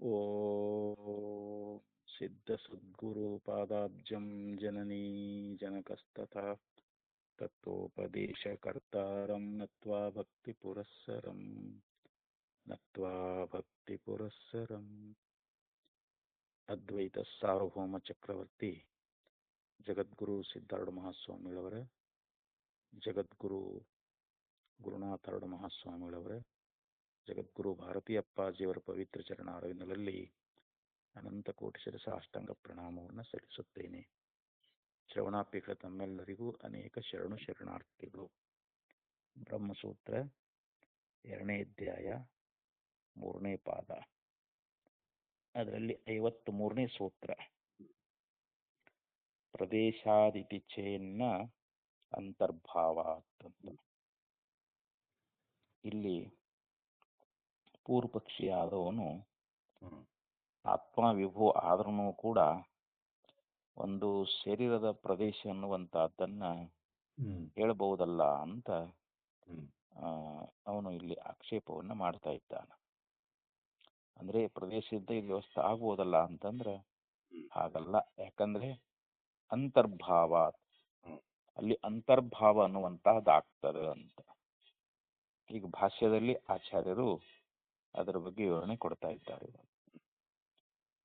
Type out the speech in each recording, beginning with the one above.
ಓಂ ಸಿದ್ಧಸದ್ಗುರುಪಾದಾಬ್ಜಂ ಜನನೀ ಜನಕಸ್ತತಃ ತತ್ವೋಪದೇಶಕರ್ತಾರಂ ನತ್ವಾ ಭಕ್ತಿಪುರಸ್ಸರಂ ಅದ್ವೈತ ಸಾರ್ವಭೌಮ ಚಕ್ರವರ್ತಿ ಜಗದ್ಗುರು ಸಿದ್ಧಾರೂಢ ಮಹಾಸ್ವಾಮಿಗಳವರ, ಜಗದ್ಗುರು ಗುರುನಾಥಾರೂಢ ಮಹಾಸ್ವಾಮಿಗಳವರ, ಜಗದ್ಗುರು ಭಾರತೀ ಅಪ್ಪಾಜಿಯವರ ಪವಿತ್ರ ಚರಣಾರವಿಂದಗಳಲ್ಲಿ ಅನಂತ ಕೋಟಿ ಶಿರಸಾಷ್ಟಾಂಗ ಪ್ರಣಾಮವನ್ನು ಸಲ್ಲಿಸುತ್ತೇನೆ. ಶ್ರವಣಾಪೇಕ್ಷ ತಮ್ಮೆಲ್ಲರಿಗೂ ಅನೇಕ ಶರಣಾರ್ಥಿಗಳು. ಬ್ರಹ್ಮಸೂತ್ರ 2ನೇ ಅಧ್ಯಾಯ 3ನೇ ಪಾದ, ಅದರಲ್ಲಿ 53ನೇ ಸೂತ್ರ. ಪ್ರದೇಶಾದಿತಿ ಚೇನ್ನ ಅಂತರ್ಭಾವಾತ್ ಅಂತ. ಇಲ್ಲಿ ಪೂರ್ವಪಕ್ಷಿಯಾದವನು ಆತ್ಮ ವಿಭು ಆದ್ರೂ ಕೂಡ ಒಂದು ಶರೀರದ ಪ್ರದೇಶ ಅನ್ನುವಂತಹದ್ದನ್ನ ಹೇಳಬಹುದಲ್ಲ ಅಂತ ಅವನು ಇಲ್ಲಿ ಆಕ್ಷೇಪವನ್ನ ಮಾಡ್ತಾ ಇದ್ದಾನೆ. ಅಂದ್ರೆ ಪ್ರದೇಶದಿಂದ ಇಲ್ಲಿ ವ್ಯವಸ್ಥೆ ಆಗ್ಬೋದಲ್ಲ ಅಂತಂದ್ರೆ ಹಾಗಲ್ಲ. ಯಾಕಂದ್ರೆ ಅಂತರ್ಭಾವ, ಅಲ್ಲಿ ಅಂತರ್ಭಾವ ಅನ್ನುವಂತಹದ್ದಾಗ್ತದೆ ಅಂತ. ಈಗ ಭಾಷ್ಯದಲ್ಲಿ ಆಚಾರ್ಯರು ಅದರ ಬಗ್ಗೆ ವಿವರಣೆ ಕೊಡ್ತಾ ಇದ್ದಾರೆ.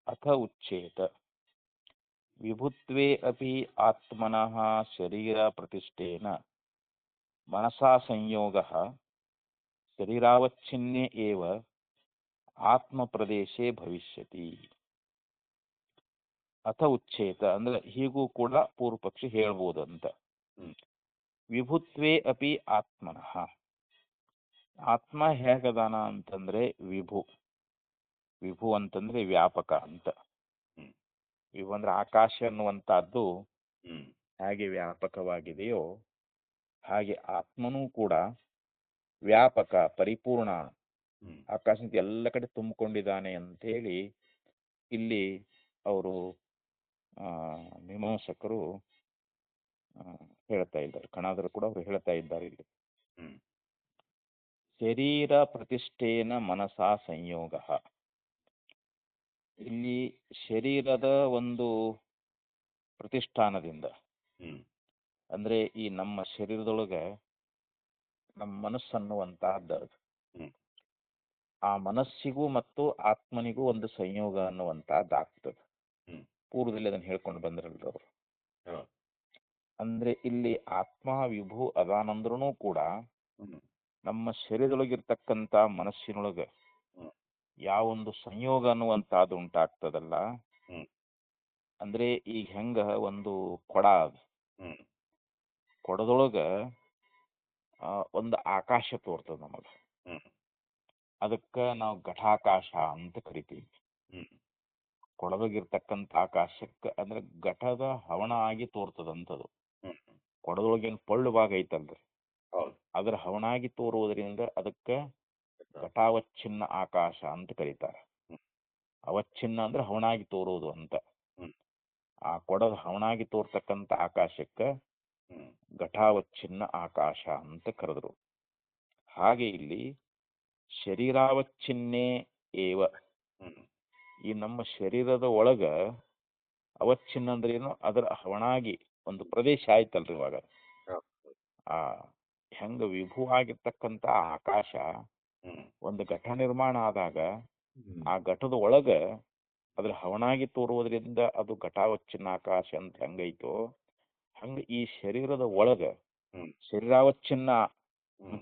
ಅಥ ಉಚ್ಛೇತ ವಿಭುತ್ವೇ ಅಪಿ ಆತ್ಮನಃ ಶರೀರ ಪ್ರತಿಷ್ಠೇನ ಮನಸಾ ಸಂಯೋಗಃ ಶರೀರಾವಚ್ಛಿನ್ನೇ ಏವ ಆತ್ಮ ಪ್ರದೇಶೇ ಭವಿಷ್ಯತಿ. ಅಥ ಉಚ್ಛೇತ ಅಂದ್ರೆ ಹೀಗೂ ಕೂಡ ಪೂರ್ವಪಕ್ಷಿ ಹೇಳ್ಬೋದಂತ. ವಿಭುತ್ವೇ ಅಪಿ ಆತ್ಮನಃ, ಆತ್ಮ ಹೇಗದಾನ ಅಂತಂದ್ರೆ ವಿಭು. ವಿಭು ಅಂತಂದ್ರೆ ವ್ಯಾಪಕ ಅಂತ. ವಿಭು ಅಂದ್ರೆ ಆಕಾಶ ಅನ್ನುವಂತಹದ್ದು ಹೇಗೆ ವ್ಯಾಪಕವಾಗಿದೆಯೋ ಹಾಗೆ ಆತ್ಮನೂ ಕೂಡ ವ್ಯಾಪಕ, ಪರಿಪೂರ್ಣ, ಆಕಾಶದ ಎಲ್ಲ ಕಡೆ ತುಂಬಿಕೊಂಡಿದ್ದಾನೆ ಅಂತ ಹೇಳಿ ಇಲ್ಲಿ ಅವರು ಮೀಮಾಂಸಕರು ಹೇಳ್ತಾ ಇದ್ದಾರೆ. ಕಣಾದರು ಕೂಡ ಅವರು ಹೇಳ್ತಾ ಇದ್ದಾರೆ. ಇಲ್ಲಿ ಶರೀರ ಪ್ರತಿಷ್ಠೇನ ಮನಸಾ ಸಂಯೋಗ, ಇಲ್ಲಿ ಶರೀರದ ಒಂದು ಪ್ರತಿಷ್ಠಾನದಿಂದ ಅಂದ್ರೆ ಈ ನಮ್ಮ ಶರೀರದೊಳಗೆ ನಮ್ಮ ಮನಸ್ಸನ್ನುವಂತಹದ್ದು, ಆ ಮನಸ್ಸಿಗೂ ಮತ್ತು ಆತ್ಮನಿಗೂ ಒಂದು ಸಂಯೋಗ ಅನ್ನುವಂತಹದ್ದು ಆಗ್ತದೆ. ಪೂರ್ವದಲ್ಲಿ ಅದನ್ನು ಹೇಳ್ಕೊಂಡು ಬಂದ್ರಲ್ರವರು. ಅಂದ್ರೆ ಇಲ್ಲಿ ಆತ್ಮ ವಿಭು ಅದಾನಂದ್ರೂ ಕೂಡ ನಮ್ಮ ಶರೀರದೊಳಗಿರ್ತಕ್ಕಂಥ ಮನಸ್ಸಿನೊಳಗೆ ಯಾವೊಂದು ಸಂಯೋಗ ಅನ್ನುವಂತಹದ್ದು ಉಂಟಾಗ್ತದಲ್ಲ, ಅಂದ್ರೆ ಈಗ ಹೆಂಗ ಒಂದು ಕೊಡ ಅದು, ಕೊಡದೊಳಗ ಒಂದು ಆಕಾಶ ತೋರ್ತದ ನಮಗ, ಅದಕ್ಕೆ ನಾವು ಘಟಾಕಾಶ ಅಂತ ಕರಿತೀವಿ. ಕೊಡದೊಳಗಿರ್ತಕ್ಕಂಥ ಆಕಾಶಕ್ಕೆ ಅಂದ್ರೆ ಘಟದ ಹವಣ ಆಗಿ ತೋರ್ತದಂಥದ್ದು. ಕೊಡದೊಳಗೇನು ಪಳ್ಳು ಭಾಗ ಐತಲ್ರಿ, ಅದ್ರ ಹವಣಾಗಿ ತೋರುವುದರಿಂದ ಅದಕ್ಕೆ ಘಟಾವಚ್ಛಿನ್ನ ಆಕಾಶ ಅಂತ ಕರೀತಾರೆ. ಅವಚ್ಛಿನ್ನ ಅಂದ್ರೆ ಹವಣಾಗಿ ತೋರುವುದು ಅಂತ. ಆ ಕೊಡದ ಹವಣಾಗಿ ತೋರ್ತಕ್ಕಂಥ ಆಕಾಶಕ್ಕೆ ಘಟಾವಚ್ಛಿನ್ನ ಆಕಾಶ ಅಂತ ಕರೆದ್ರು. ಹಾಗೆ ಇಲ್ಲಿ ಶರೀರಾವಚ್ಛಿನ್ನೇ ಏವ, ಈ ನಮ್ಮ ಶರೀರದ ಒಳಗ ಅವಚ್ಛಿನ್ನ ಅಂದ್ರೆ ಏನು, ಅದರ ಹವಣಾಗಿ ಒಂದು ಪ್ರದೇಶ ಆಯ್ತಲ್ರಿ. ಇವಾಗ ಆ ಹೆಂಗ ವಿಭು ಆಗಿರ್ತಕ್ಕಂಥ ಆಕಾಶ ಒಂದು ಘಟ ನಿರ್ಮಾಣ ಆದಾಗ ಆ ಘಟದ ಒಳಗ ಅದ್ರ ಹವಣಾಗಿ ತೋರುವುದರಿಂದ ಅದು ಘಟಾವಚ್ಛಿನ್ನ ಆಕಾಶ ಅಂತ ಹೆಂಗೈತೋ ಹಂಗ ಈ ಶರೀರದ ಒಳಗ ಶರೀರಾವಚ್ಛಿನ್ನ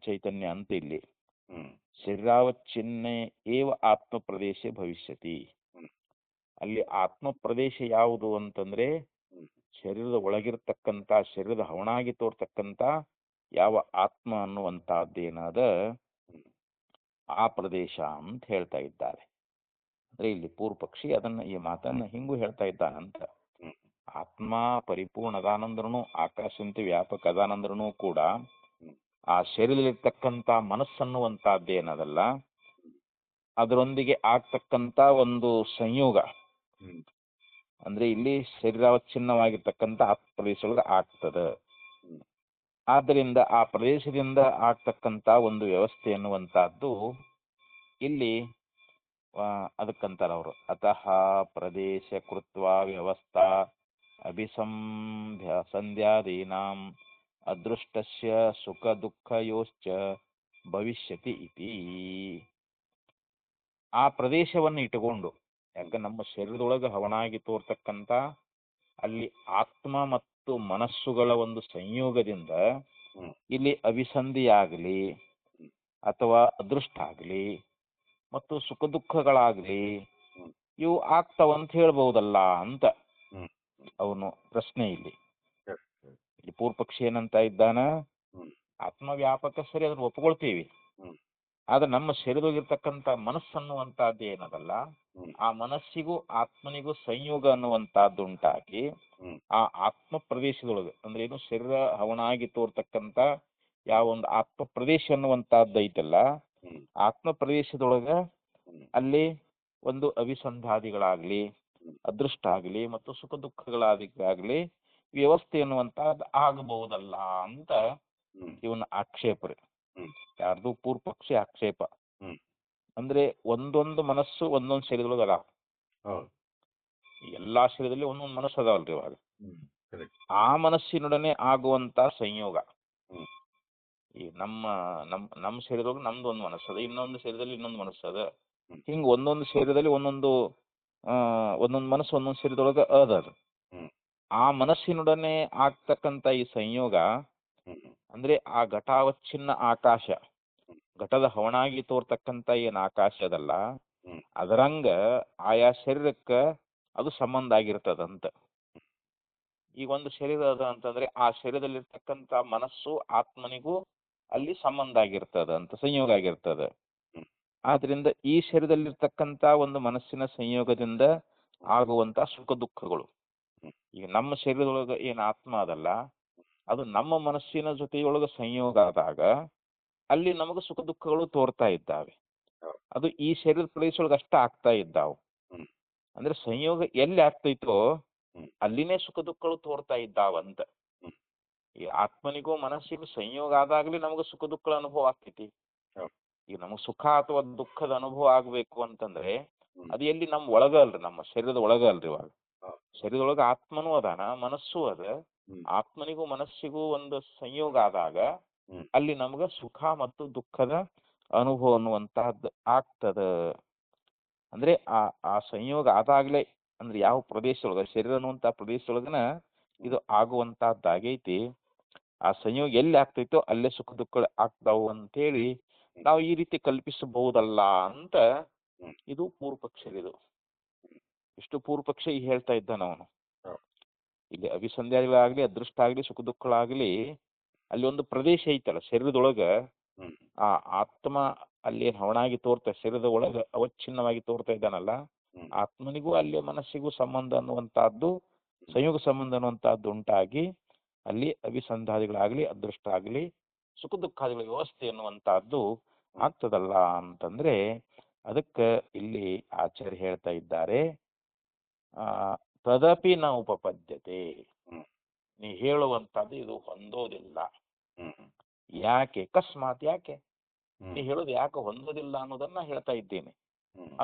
ಚೈತನ್ಯ ಅಂತ. ಇಲ್ಲಿ ಶರೀರಾವಚ್ಛಿನ್ನೇ ಏವ ಆತ್ಮ ಪ್ರದೇಶ ಭವಿಷ್ಯತಿ. ಅಲ್ಲಿ ಆತ್ಮ ಪ್ರದೇಶ ಯಾವುದು ಅಂತಂದ್ರೆ ಶರೀರದ ಒಳಗಿರ್ತಕ್ಕಂಥ, ಶರೀರದ ಹವಣಾಗಿ ತೋರ್ತಕ್ಕಂಥ ಯಾವ ಆತ್ಮ ಅನ್ನುವಂತಹದ್ದೇನಾದ ಆ ಪ್ರದೇಶ ಅಂತ ಹೇಳ್ತಾ ಇದ್ದಾರೆ. ಅಂದ್ರೆ ಇಲ್ಲಿ ಪೂರ್ವಪಕ್ಷಿ ಅದನ್ನ ಈ ಮಾತನ್ನ ಹಿಂಗೂ ಹೇಳ್ತಾ ಇದ್ದಾನಂತ. ಆತ್ಮ ಪರಿಪೂರ್ಣ ಅದಾನಂದ್ರನು, ಆಕಾಶಂತೆ ವ್ಯಾಪಕ ಅದಾನಂದ್ರನು ಕೂಡ ಆ ಶರೀರದಲ್ಲಿರ್ತಕ್ಕಂಥ ಮನಸ್ಸನ್ನುವಂತಹದ್ದೇನದಲ್ಲ, ಅದರೊಂದಿಗೆ ಆಗ್ತಕ್ಕಂಥ ಒಂದು ಸಂಯೋಗ ಅಂದ್ರೆ ಇಲ್ಲಿ ಶರೀರಾವಚ್ಛಿನ್ನವಾಗಿರ್ತಕ್ಕಂಥ ಆ ಪ್ರದೇಶದೊಳಗೆ ಆಗ್ತದ. ಆದ್ದರಿಂದ ಆ ಪ್ರದೇಶದಿಂದ ಆಗ್ತಕ್ಕಂಥ ಒಂದು ವ್ಯವಸ್ಥೆ ಎನ್ನುವಂತಹದ್ದು ಇಲ್ಲಿ ಅದಕ್ಕಂತಾರ ಅವರು ಅತಃ ಪ್ರದೇಶ ಕೃತ್ವ ವ್ಯವಸ್ಥಾ ಅಭಿಸಂಧ್ಯ ಸಂಧ್ಯಾದೀನಾಂ ಅದೃಷ್ಟಸ್ಯ ಸುಖ ದುಃಖಯೋಶ್ಚ ಭವಿಷ್ಯತಿ ಇತಿ. ಆ ಪ್ರದೇಶವನ್ನು ಇಟ್ಟುಕೊಂಡು, ಯಾಕೆ ನಮ್ಮ ಶರೀರದೊಳಗೆ ಹವನಾಗಿ ತೋರ್ತಕ್ಕಂಥ ಅಲ್ಲಿ ಆತ್ಮ ಮತ್ತು ಮನಸ್ಸುಗಳ ಒಂದು ಸಂಯೋಗದಿಂದ ಇಲ್ಲಿ ಅಭಿಸಂಧಿಯಾಗಲಿ ಅಥವಾ ಅದೃಷ್ಟ ಆಗಲಿ ಮತ್ತು ಸುಖ ದುಃಖಗಳಾಗಲಿ ಇವು ಆಗ್ತಾವಂತ ಹೇಳ್ಬಹುದಲ್ಲ ಅಂತ ಅವನು ಪ್ರಶ್ನೆ. ಇಲ್ಲಿ ಪೂರ್ವ ಪಕ್ಷಿ ಏನಂತ ಇದ್ದಾನ, ಆತ್ಮವ್ಯಾಪಕ ಸರಿ ಅದನ್ನು ಒಪ್ಕೊಳ್ತೀವಿ, ಆದ್ರೆ ನಮ್ಮ ಶರೀರದಲ್ಲಿರ್ತಕ್ಕಂಥ ಮನಸ್ಸನ್ನುವಂತಹದ್ದು ಏನದಲ್ಲ, ಆ ಮನಸ್ಸಿಗೂ ಆತ್ಮನಿಗೂ ಸಂಯೋಗ ಅನ್ನುವಂತಹದ್ದು ಉಂಟಾಗಿ ಆ ಆತ್ಮ ಪ್ರದೇಶದೊಳಗೆ ಅಂದ್ರೆ ಏನು ಶರೀರ ಹವನಾಗಿ ತೋರ್ತಕ್ಕಂಥ ಯಾವ ಒಂದು ಆತ್ಮ ಪ್ರದೇಶ ಅನ್ನುವಂತಹದ್ದು ಐತಲ್ಲ, ಆತ್ಮ ಪ್ರದೇಶದೊಳಗ ಅಲ್ಲಿ ಒಂದು ಅಭಿಸಂಧಾದಿಗಳಾಗ್ಲಿ ಅದೃಷ್ಟ ಆಗಲಿ ಮತ್ತು ಸುಖ ದುಃಖಗಳಾಗಲಿ ವ್ಯವಸ್ಥೆ ಅನ್ನುವಂತಹದ್ದು ಆಗಬಹುದಲ್ಲ ಅಂತ ಇವನ ಆಕ್ಷೇಪ ರೀ. ಯಾರ್ದು ಪೂರ್ವ ಪಕ್ಷಿ ಆಕ್ಷೇಪ. ಅಂದ್ರೆ ಒಂದೊಂದು ಮನಸ್ಸು ಒಂದೊಂದು ಶರೀರದೊಳಗೆ ಅದಾವ. ಎಲ್ಲಾ ಶರೀರದಲ್ಲಿ ಒಂದೊಂದು ಮನಸ್ಸು ಅದಾವಲ್ರಿ ಇವಾಗ. ಆ ಮನಸ್ಸಿನೊಡನೆ ಆಗುವಂತ ಸಂಯೋಗ, ಈ ನಮ್ಮ ನಮ್ಮ ಶರೀರದೊಳಗೆ ನಮ್ದು ಒಂದು ಮನಸ್ಸು ಅದ, ಇನ್ನೊಂದು ಶರೀರದಲ್ಲಿ ಇನ್ನೊಂದು ಮನಸ್ಸು ಅದ. ಹಿಂಗ ಒಂದೊಂದು ಶರೀರದಲ್ಲಿ ಒಂದೊಂದು ಮನಸ್ಸು ಒಂದೊಂದು ಶರೀರದೊಳಗೆ ಅದ. ಆ ಮನಸ್ಸಿನೊಡನೆ ಆಗ್ತಕ್ಕಂಥ ಈ ಸಂಯೋಗ ಅಂದ್ರೆ ಆ ಘಟಾವಚ್ಛಿನ್ನ ಆಕಾಶ, ಘಟದ ಹವನಾಗಿ ತೋರ್ತಕ್ಕಂಥ ಏನ್ ಆಕಾಶ ಅದಲ್ಲ, ಅದರಂಗ ಆಯಾ ಶರೀರಕ್ಕ ಅದು ಸಂಬಂಧ ಆಗಿರ್ತದಂತ. ಈಗ ಒಂದು ಶರೀರ ಅದ ಅಂತಂದ್ರೆ ಆ ಶರೀರದಲ್ಲಿರ್ತಕ್ಕಂಥ ಮನಸ್ಸು ಆತ್ಮನಿಗೂ ಅಲ್ಲಿ ಸಂಬಂಧ ಆಗಿರ್ತದ ಅಂತ, ಸಂಯೋಗ ಆಗಿರ್ತದ. ಆದ್ರಿಂದ ಈ ಶರೀರದಲ್ಲಿರ್ತಕ್ಕಂಥ ಒಂದು ಮನಸ್ಸಿನ ಸಂಯೋಗದಿಂದ ಆಗುವಂತ ಸುಖ ದುಃಖಗಳು, ಈಗ ನಮ್ಮ ಶರೀರದೊಳಗ ಏನ್ ಆತ್ಮ ಅದಲ್ಲ, ಅದು ನಮ್ಮ ಮನಸ್ಸಿನ ಜೊತೆಯೊಳಗೆ ಸಂಯೋಗ ಆದಾಗ ಅಲ್ಲಿ ನಮಗೆ ಸುಖ ದುಃಖಗಳು ತೋರ್ತಾ ಇದ್ದಾವೆ. ಅದು ಈ ಶರೀರದ ಪ್ರದೇಶದೊಳಗೆ ಅಷ್ಟ ಆಗ್ತಾ ಇದ್ದಾವೆ. ಅಂದ್ರೆ ಸಂಯೋಗ ಎಲ್ಲಿ ಆಗ್ತೈತೋ ಅಲ್ಲಿನೇ ಸುಖ ದುಃಖಗಳು ತೋರ್ತಾ ಇದ್ದಾವಂತ. ಈ ಆತ್ಮನಿಗೂ ಮನಸ್ಸಿಗೂ ಸಂಯೋಗ ಆದಾಗ್ಲಿ ನಮಗೆ ಸುಖ ದುಃಖಗಳ ಅನುಭವ ಆಗ್ತೈತಿ. ಈಗ ನಮಗೆ ಸುಖ ಅಥವಾ ದುಃಖದ ಅನುಭವ ಆಗ್ಬೇಕು ಅಂತಂದ್ರೆ ಅದು ಎಲ್ಲಿ ನಮ್ಮ ಒಳಗ ಅಲ್ರಿ, ನಮ್ಮ ಶರೀರದ ಒಳಗ ಅಲ್ರಿ. ಇವಾಗ ಶರೀರದೊಳಗ ಆತ್ಮನೂ ಅದಾನ, ಮನಸ್ಸು ಅದ. ಆತ್ಮನಿಗೂ ಮನಸ್ಸಿಗೂ ಒಂದು ಸಂಯೋಗ ಆದಾಗ ಅಲ್ಲಿ ನಮ್ಗ ಸುಖ ಮತ್ತು ದುಃಖದ ಅನುಭವ ಅನ್ನುವಂತಹದ್ದು ಆಗ್ತದ. ಅಂದ್ರೆ ಆ ಸಂಯೋಗ ಆದಾಗ್ಲೇ, ಅಂದ್ರೆ ಯಾವ ಪ್ರದೇಶದೊಳಗ ಶರೀರ ಅನ್ನುವಂತ ಪ್ರದೇಶದೊಳಗನ ಇದು ಆಗುವಂತಹದ್ದಾಗೈತಿ. ಆ ಸಂಯೋಗ ಎಲ್ಲಿ ಆಗ್ತೈತೋ ಅಲ್ಲೇ ಸುಖ ದುಃಖ ಆಗ್ತಾವು ಅಂತೇಳಿ ನಾವು ಈ ರೀತಿ ಕಲ್ಪಿಸಬಹುದಲ್ಲ ಅಂತ ಇದು ಪೂರ್ವ ಪಕ್ಷ. ಇದು ಇಷ್ಟು ಪೂರ್ವ ಪಕ್ಷ ಹೇಳ್ತಾ ಇದ್ದಾನ ಅವನು. ಇಲ್ಲಿ ಅಭಿಸಂಧ್ಯಾದಿಗಳಾಗ್ಲಿ ಅದೃಷ್ಟ ಆಗ್ಲಿ ಸುಖ ದುಃಖಗಳಾಗ್ಲಿ ಅಲ್ಲಿ ಒಂದು ಪ್ರದೇಶ ಐತಲ್ಲ ಶರೀರದೊಳಗ, ಆ ಆತ್ಮ ಅಲ್ಲಿ ಹವನಾಗಿ ತೋರ್ತಾ ಶರೀರದ ಒಳಗ ಅವಚ್ಛಿನ್ನವಾಗಿ ತೋರ್ತಾ ಇದ್ದಾನಲ್ಲ, ಆತ್ಮನಿಗೂ ಅಲ್ಲಿ ಮನಸ್ಸಿಗೂ ಸಂಬಂಧ ಅನ್ನುವಂತಹದ್ದು, ಸಂಯೋಗ ಸಂಬಂಧ ಅನ್ನುವಂತಹದ್ದು ಉಂಟಾಗಿ ಅಲ್ಲಿ ಅಭಿಸಂಧಾದಿಗಳಾಗ್ಲಿ ಅದೃಷ್ಟ ಆಗ್ಲಿ ಸುಖ ದುಃಖಾದಿಗಳ ವ್ಯವಸ್ಥೆ ಅನ್ನುವಂತಹದ್ದು ಆಗ್ತದಲ್ಲ ಅಂತಂದ್ರೆ ಅದಕ್ಕೆ ಇಲ್ಲಿ ಆಚಾರ್ಯ ಹೇಳ್ತಾ ಇದ್ದಾರೆ, ತದಪಿ ನ ಉಪಪದ್ಯತೆ, ನೀ ಹೇಳುವಂತದ್ದು ಇದು ಹೊಂದೋದಿಲ್ಲ. ಯಾಕೆ? ಅಕಸ್ಮಾತ್ ಯಾಕೆ ನೀ ಹೇಳೋದು ಯಾಕೆ ಹೊಂದೋದಿಲ್ಲ ಅನ್ನೋದನ್ನ ಹೇಳ್ತಾ ಇದ್ದೀನಿ.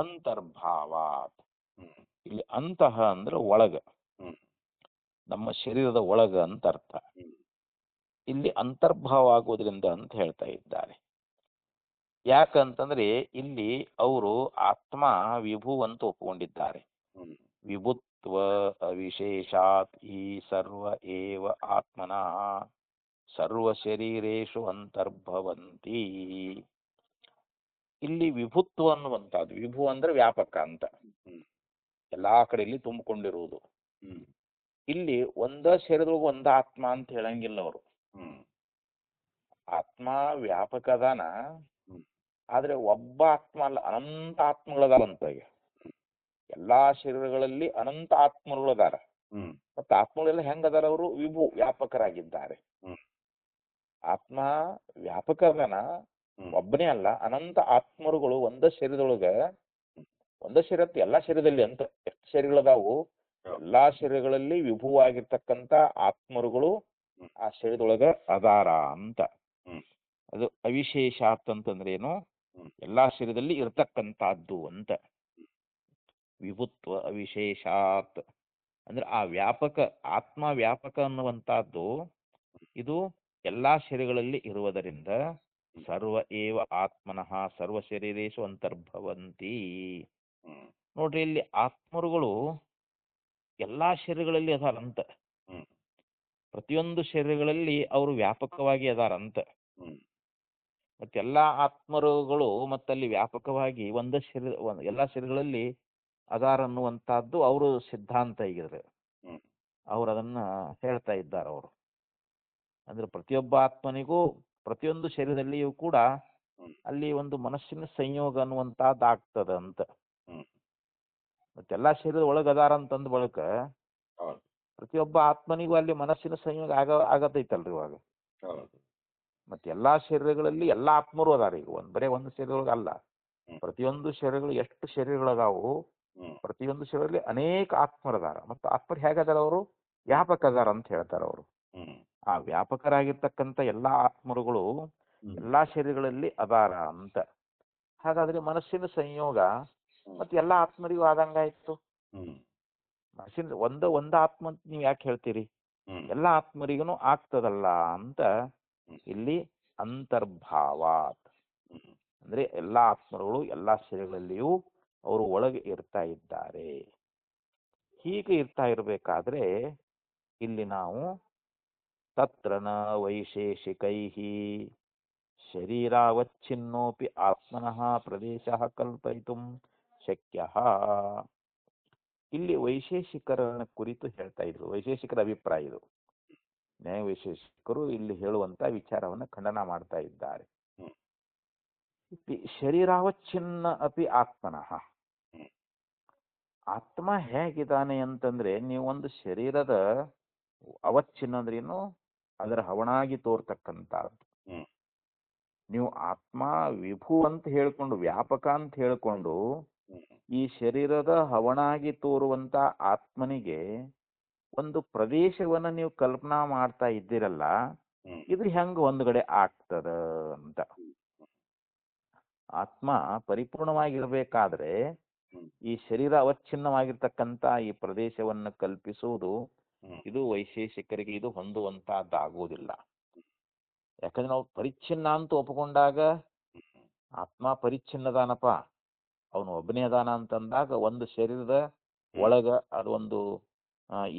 ಅಂತರ್ಭಾವಾತ್, ಇಲ್ಲಿ ಅಂತಃ ಅಂದ್ರೆ ಒಳಗ, ನಮ್ಮ ಶರೀರದ ಒಳಗ ಅಂತ ಅರ್ಥ. ಇಲ್ಲಿ ಅಂತರ್ಭಾವ ಆಗೋದ್ರಿಂದ ಅಂತ ಹೇಳ್ತಾ ಇದ್ದಾರೆ. ಯಾಕಂತಂದ್ರೆ ಇಲ್ಲಿ ಅವರು ಆತ್ಮ ವಿಭು ಅಂತ ಒಪ್ಕೊಂಡಿದ್ದಾರೆ. ವಿಭುತ್ವ ಅವಿಶೇಷಾತ್ ಈ ಸರ್ವ ಏವ ಆತ್ಮನ ಸರ್ವ ಶರೀರೇಶು ಅಂತರ್ಭವಂತಿ. ಇಲ್ಲಿ ವಿಭುತ್ವ ಅನ್ನುವಂಥದ್ದು, ವಿಭು ಅಂದ್ರೆ ವ್ಯಾಪಕ ಅಂತ, ಎಲ್ಲಾ ಕಡೆಯಲ್ಲಿ ತುಂಬಿಕೊಂಡಿರುವುದು. ಇಲ್ಲಿ ಒಂದ ಶರೀರದೊಳಗೆ ಒಂದ ಆತ್ಮ ಅಂತ ಹೇಳಂಗಿಲ್ಲ ಅವರು. ಆತ್ಮ ವ್ಯಾಪಕ ಅದಾನ, ಆದ್ರೆ ಒಬ್ಬ ಆತ್ಮ ಅಲ್ಲ, ಅನಂತ ಆತ್ಮಗಳದಾವಂತ. ಎಲ್ಲಾ ಶರೀರಗಳಲ್ಲಿ ಅನಂತ ಆತ್ಮಗಳದಾರ. ಮತ್ತೆ ಆತ್ಮಗಳೆಲ್ಲ ಹೆಂಗದಾರ? ಅವರು ವಿಭು ವ್ಯಾಪಕರಾಗಿದ್ದಾರೆ. ಆತ್ಮ ವ್ಯಾಪಕ ಅದಾನ, ಒಬ್ಬನೇ ಅಲ್ಲ, ಅನಂತ ಆತ್ಮರುಗಳು ಒಂದ ಶರೀರದೊಳಗ, ಒಂದ ಶರೀರ ಎಲ್ಲಾ ಶರೀರದಲ್ಲಿ ಅಂತ ಎಷ್ಟು ಶರೀರಗಳದಾವು, ಎಲ್ಲಾ ಶರೀರಗಳಲ್ಲಿ ವಿಭುವಾಗಿರ್ತಕ್ಕಂಥ ಆತ್ಮರುಗಳು ಆ ಶರೀರದೊಳಗ ಅದಾರ ಅಂತ. ಅದು ಅವಿಶೇಷಾತ್ ಅಂತಂದ್ರೆ ಏನು? ಎಲ್ಲಾ ಶರೀರದಲ್ಲಿ ಇರ್ತಕ್ಕಂಥದ್ದು ಅಂತ. ವಿಭುತ್ವ ಅವಿಶೇಷಾತ್. ಅಂದ್ರೆ ಆ ವ್ಯಾಪಕ ಆತ್ಮ ವ್ಯಾಪಕ ಅನ್ನುವಂಥದ್ದು ಇದು ಎಲ್ಲಾ ಶರೀರಗಳಲ್ಲಿ ಇರುವುದರಿಂದ ಸರ್ವ ಏವ ಆತ್ಮನಃ ಸರ್ವ ಶರೀರೇಶು ಅಂತರ್ಭವಂತಿ. ನೋಡ್ರಿ, ಇಲ್ಲಿ ಆತ್ಮರುಗಳು ಎಲ್ಲಾ ಶರೀರಗಳಲ್ಲಿ ಅದಾರಂತ. ಪ್ರತಿಯೊಂದು ಶರೀರಗಳಲ್ಲಿ ಅವರು ವ್ಯಾಪಕವಾಗಿ ಅದಾರಂತ. ಮತ್ತೆಲ್ಲಾ ಆತ್ಮರುಗಳು ಮತ್ತಲ್ಲಿ ವ್ಯಾಪಕವಾಗಿ ಎಲ್ಲಾ ಶರೀರಗಳಲ್ಲಿ ಅದಾರ ಅನ್ನುವಂಥದ್ದು ಅವರು ಸಿದ್ಧಾಂತ ಈಗಿದೆ. ಅವ್ರು ಅದನ್ನ ಹೇಳ್ತಾ ಇದ್ದಾರೆ. ಅವರು ಅಂದ್ರೆ ಪ್ರತಿಯೊಬ್ಬ ಆತ್ಮನಿಗೂ ಪ್ರತಿಯೊಂದು ಶರೀರದಲ್ಲಿಯೂ ಕೂಡ ಅಲ್ಲಿ ಒಂದು ಮನಸ್ಸಿನ ಸಂಯೋಗ ಅನ್ನುವಂಥದ್ದು ಆಗ್ತದಂತ. ಮತ್ತೆಲ್ಲಾ ಶರೀರದ ಒಳಗೆ ಅದಾರ ಅಂತಂದ ಬಳಿಕ ಪ್ರತಿಯೊಬ್ಬ ಆತ್ಮನಿಗೂ ಅಲ್ಲಿ ಮನಸ್ಸಿನ ಸಂಯೋಗ ಆಗತೈತಲ್ರಿ ಇವಾಗ. ಮತ್ತೆ ಎಲ್ಲಾ ಶರೀರಗಳಲ್ಲಿ ಎಲ್ಲಾ ಆತ್ಮರು ಅದಾರ. ಈಗ ಬರೇ ಒಂದು ಶರೀರದೊಳಗೆ ಅಲ್ಲ, ಪ್ರತಿಯೊಂದು ಶರೀರಗಳು ಎಷ್ಟು ಶರೀರಗಳದಾವು, ಪ್ರತಿಯೊಂದು ಶರೀರದಲ್ಲಿ ಅನೇಕ ಆತ್ಮರು ಅದಾರ. ಮತ್ತು ಆತ್ಮರು ಹೇಗದಾರ? ಅವರು ವ್ಯಾಪಕ ಅದಾರ ಅಂತ ಹೇಳ್ತಾರೆ ಅವರು. ಆ ವ್ಯಾಪಕರಾಗಿರ್ತಕ್ಕಂಥ ಎಲ್ಲಾ ಆತ್ಮರುಗಳು ಎಲ್ಲಾ ಶರೀರಗಳಲ್ಲಿ ಅದಾರ ಅಂತ. ಹಾಗಾದ್ರೆ ಮನಸ್ಸಿನ ಸಂಯೋಗ ಮತ್ತೆ ಎಲ್ಲಾ ಆತ್ಮರಿಗೂ ಆದಂಗಾಯ್ತು. ಮನಸ್ಸಿನ ಒಂದ ಆತ್ಮ ಅಂತ ನೀವು ಯಾಕೆ ಹೇಳ್ತೀರಿ? ಎಲ್ಲಾ ಆತ್ಮರಿಗೂ ಆಗ್ತದಲ್ಲ ಅಂತ ಇಲ್ಲಿ ಅಂತರ್ಭಾವಾತ್ ಅಂದ್ರೆ ಎಲ್ಲಾ ಆತ್ಮರುಗಳು ಎಲ್ಲಾ ಶರೀರಗಳಲ್ಲಿಯೂ ಅವರು ಒಳಗೆ ಇರ್ತಾ ಇದ್ದಾರೆ. ಹೀಗೆ ಇರ್ತಾ ಇರಬೇಕಾದ್ರೆ ಇಲ್ಲಿ ನಾವು ತತ್ರ ನ ವೈಶೇಷಿಕೈ ಶರೀರಾವಚ್ಛಿನ್ನೋಪಿ ಆತ್ಮನಃ ಪ್ರದೇಶ ಕಲ್ಪಯಿತು ಶಕ್ಯ. ಇಲ್ಲಿ ವೈಶೇಷಿಕರನ್ನ ಕುರಿತು ಹೇಳ್ತಾ ಇದ್ರು. ವೈಶೇಷಿಕರ ಅಭಿಪ್ರಾಯ ಇದು. ನ್ಯಾಯ ವೈಶೇಷಿಕರು ಇಲ್ಲಿ ಹೇಳುವಂತ ವಿಚಾರವನ್ನು ಖಂಡನ ಮಾಡ್ತಾ ಇದ್ದಾರೆ. ಶರೀರಾವಚ್ಛಿನ್ನ ಅಪಿ ಆತ್ಮನಃ. ಆತ್ಮ ಹೇಗಿದ್ದಾನೆ ಅಂತಂದ್ರೆ, ನೀವು ಒಂದು ಶರೀರದ ಅವಚ್ಛಿನ್ನ ಅಂದ್ರೇನು? ಅದರ ಹವಣಾಗಿ ತೋರ್ತಕ್ಕಂಥದ್ದು. ನೀವು ಆತ್ಮ ವಿಭು ಅಂತ ಹೇಳ್ಕೊಂಡು, ವ್ಯಾಪಕ ಅಂತ ಹೇಳ್ಕೊಂಡು, ಈ ಶರೀರದ ಹವಣಾಗಿ ತೋರುವಂತ ಆತ್ಮನಿಗೆ ಒಂದು ಪ್ರದೇಶವನ್ನ ನೀವು ಕಲ್ಪನಾ ಮಾಡ್ತಾ ಇದ್ದೀರಲ್ಲ, ಇದು ಹೆಂಗ ಒಂದುಗಡೆ ಆಗ್ತದ ಅಂತ. ಆತ್ಮ ಪರಿಪೂರ್ಣವಾಗಿರ್ಬೇಕಾದ್ರೆ ಈ ಶರೀರ ಅವಚ್ಛಿನ್ನವಾಗಿರ್ತಕ್ಕಂಥ ಈ ಪ್ರದೇಶವನ್ನು ಕಲ್ಪಿಸುವುದು ಇದು ವೈಶೇಷಿಕರಿಗೆ ಇದು ಹೊಂದುವಂತಹದ್ದಾಗುವುದಿಲ್ಲ. ಯಾಕಂದ್ರೆ ನಾವು ಪರಿಚ್ಛಿನ್ನ ಅಂತ ಒಪ್ಪಿಕೊಂಡಾಗ ಆತ್ಮ ಪರಿಚ್ಛಿನ್ನದಾನಪ್ಪ, ಅವನು ಒಬ್ಬನೇ ಅದಾನ ಅಂತಂದಾಗ ಒಂದು ಶರೀರದ ಒಳಗ ಅದೊಂದು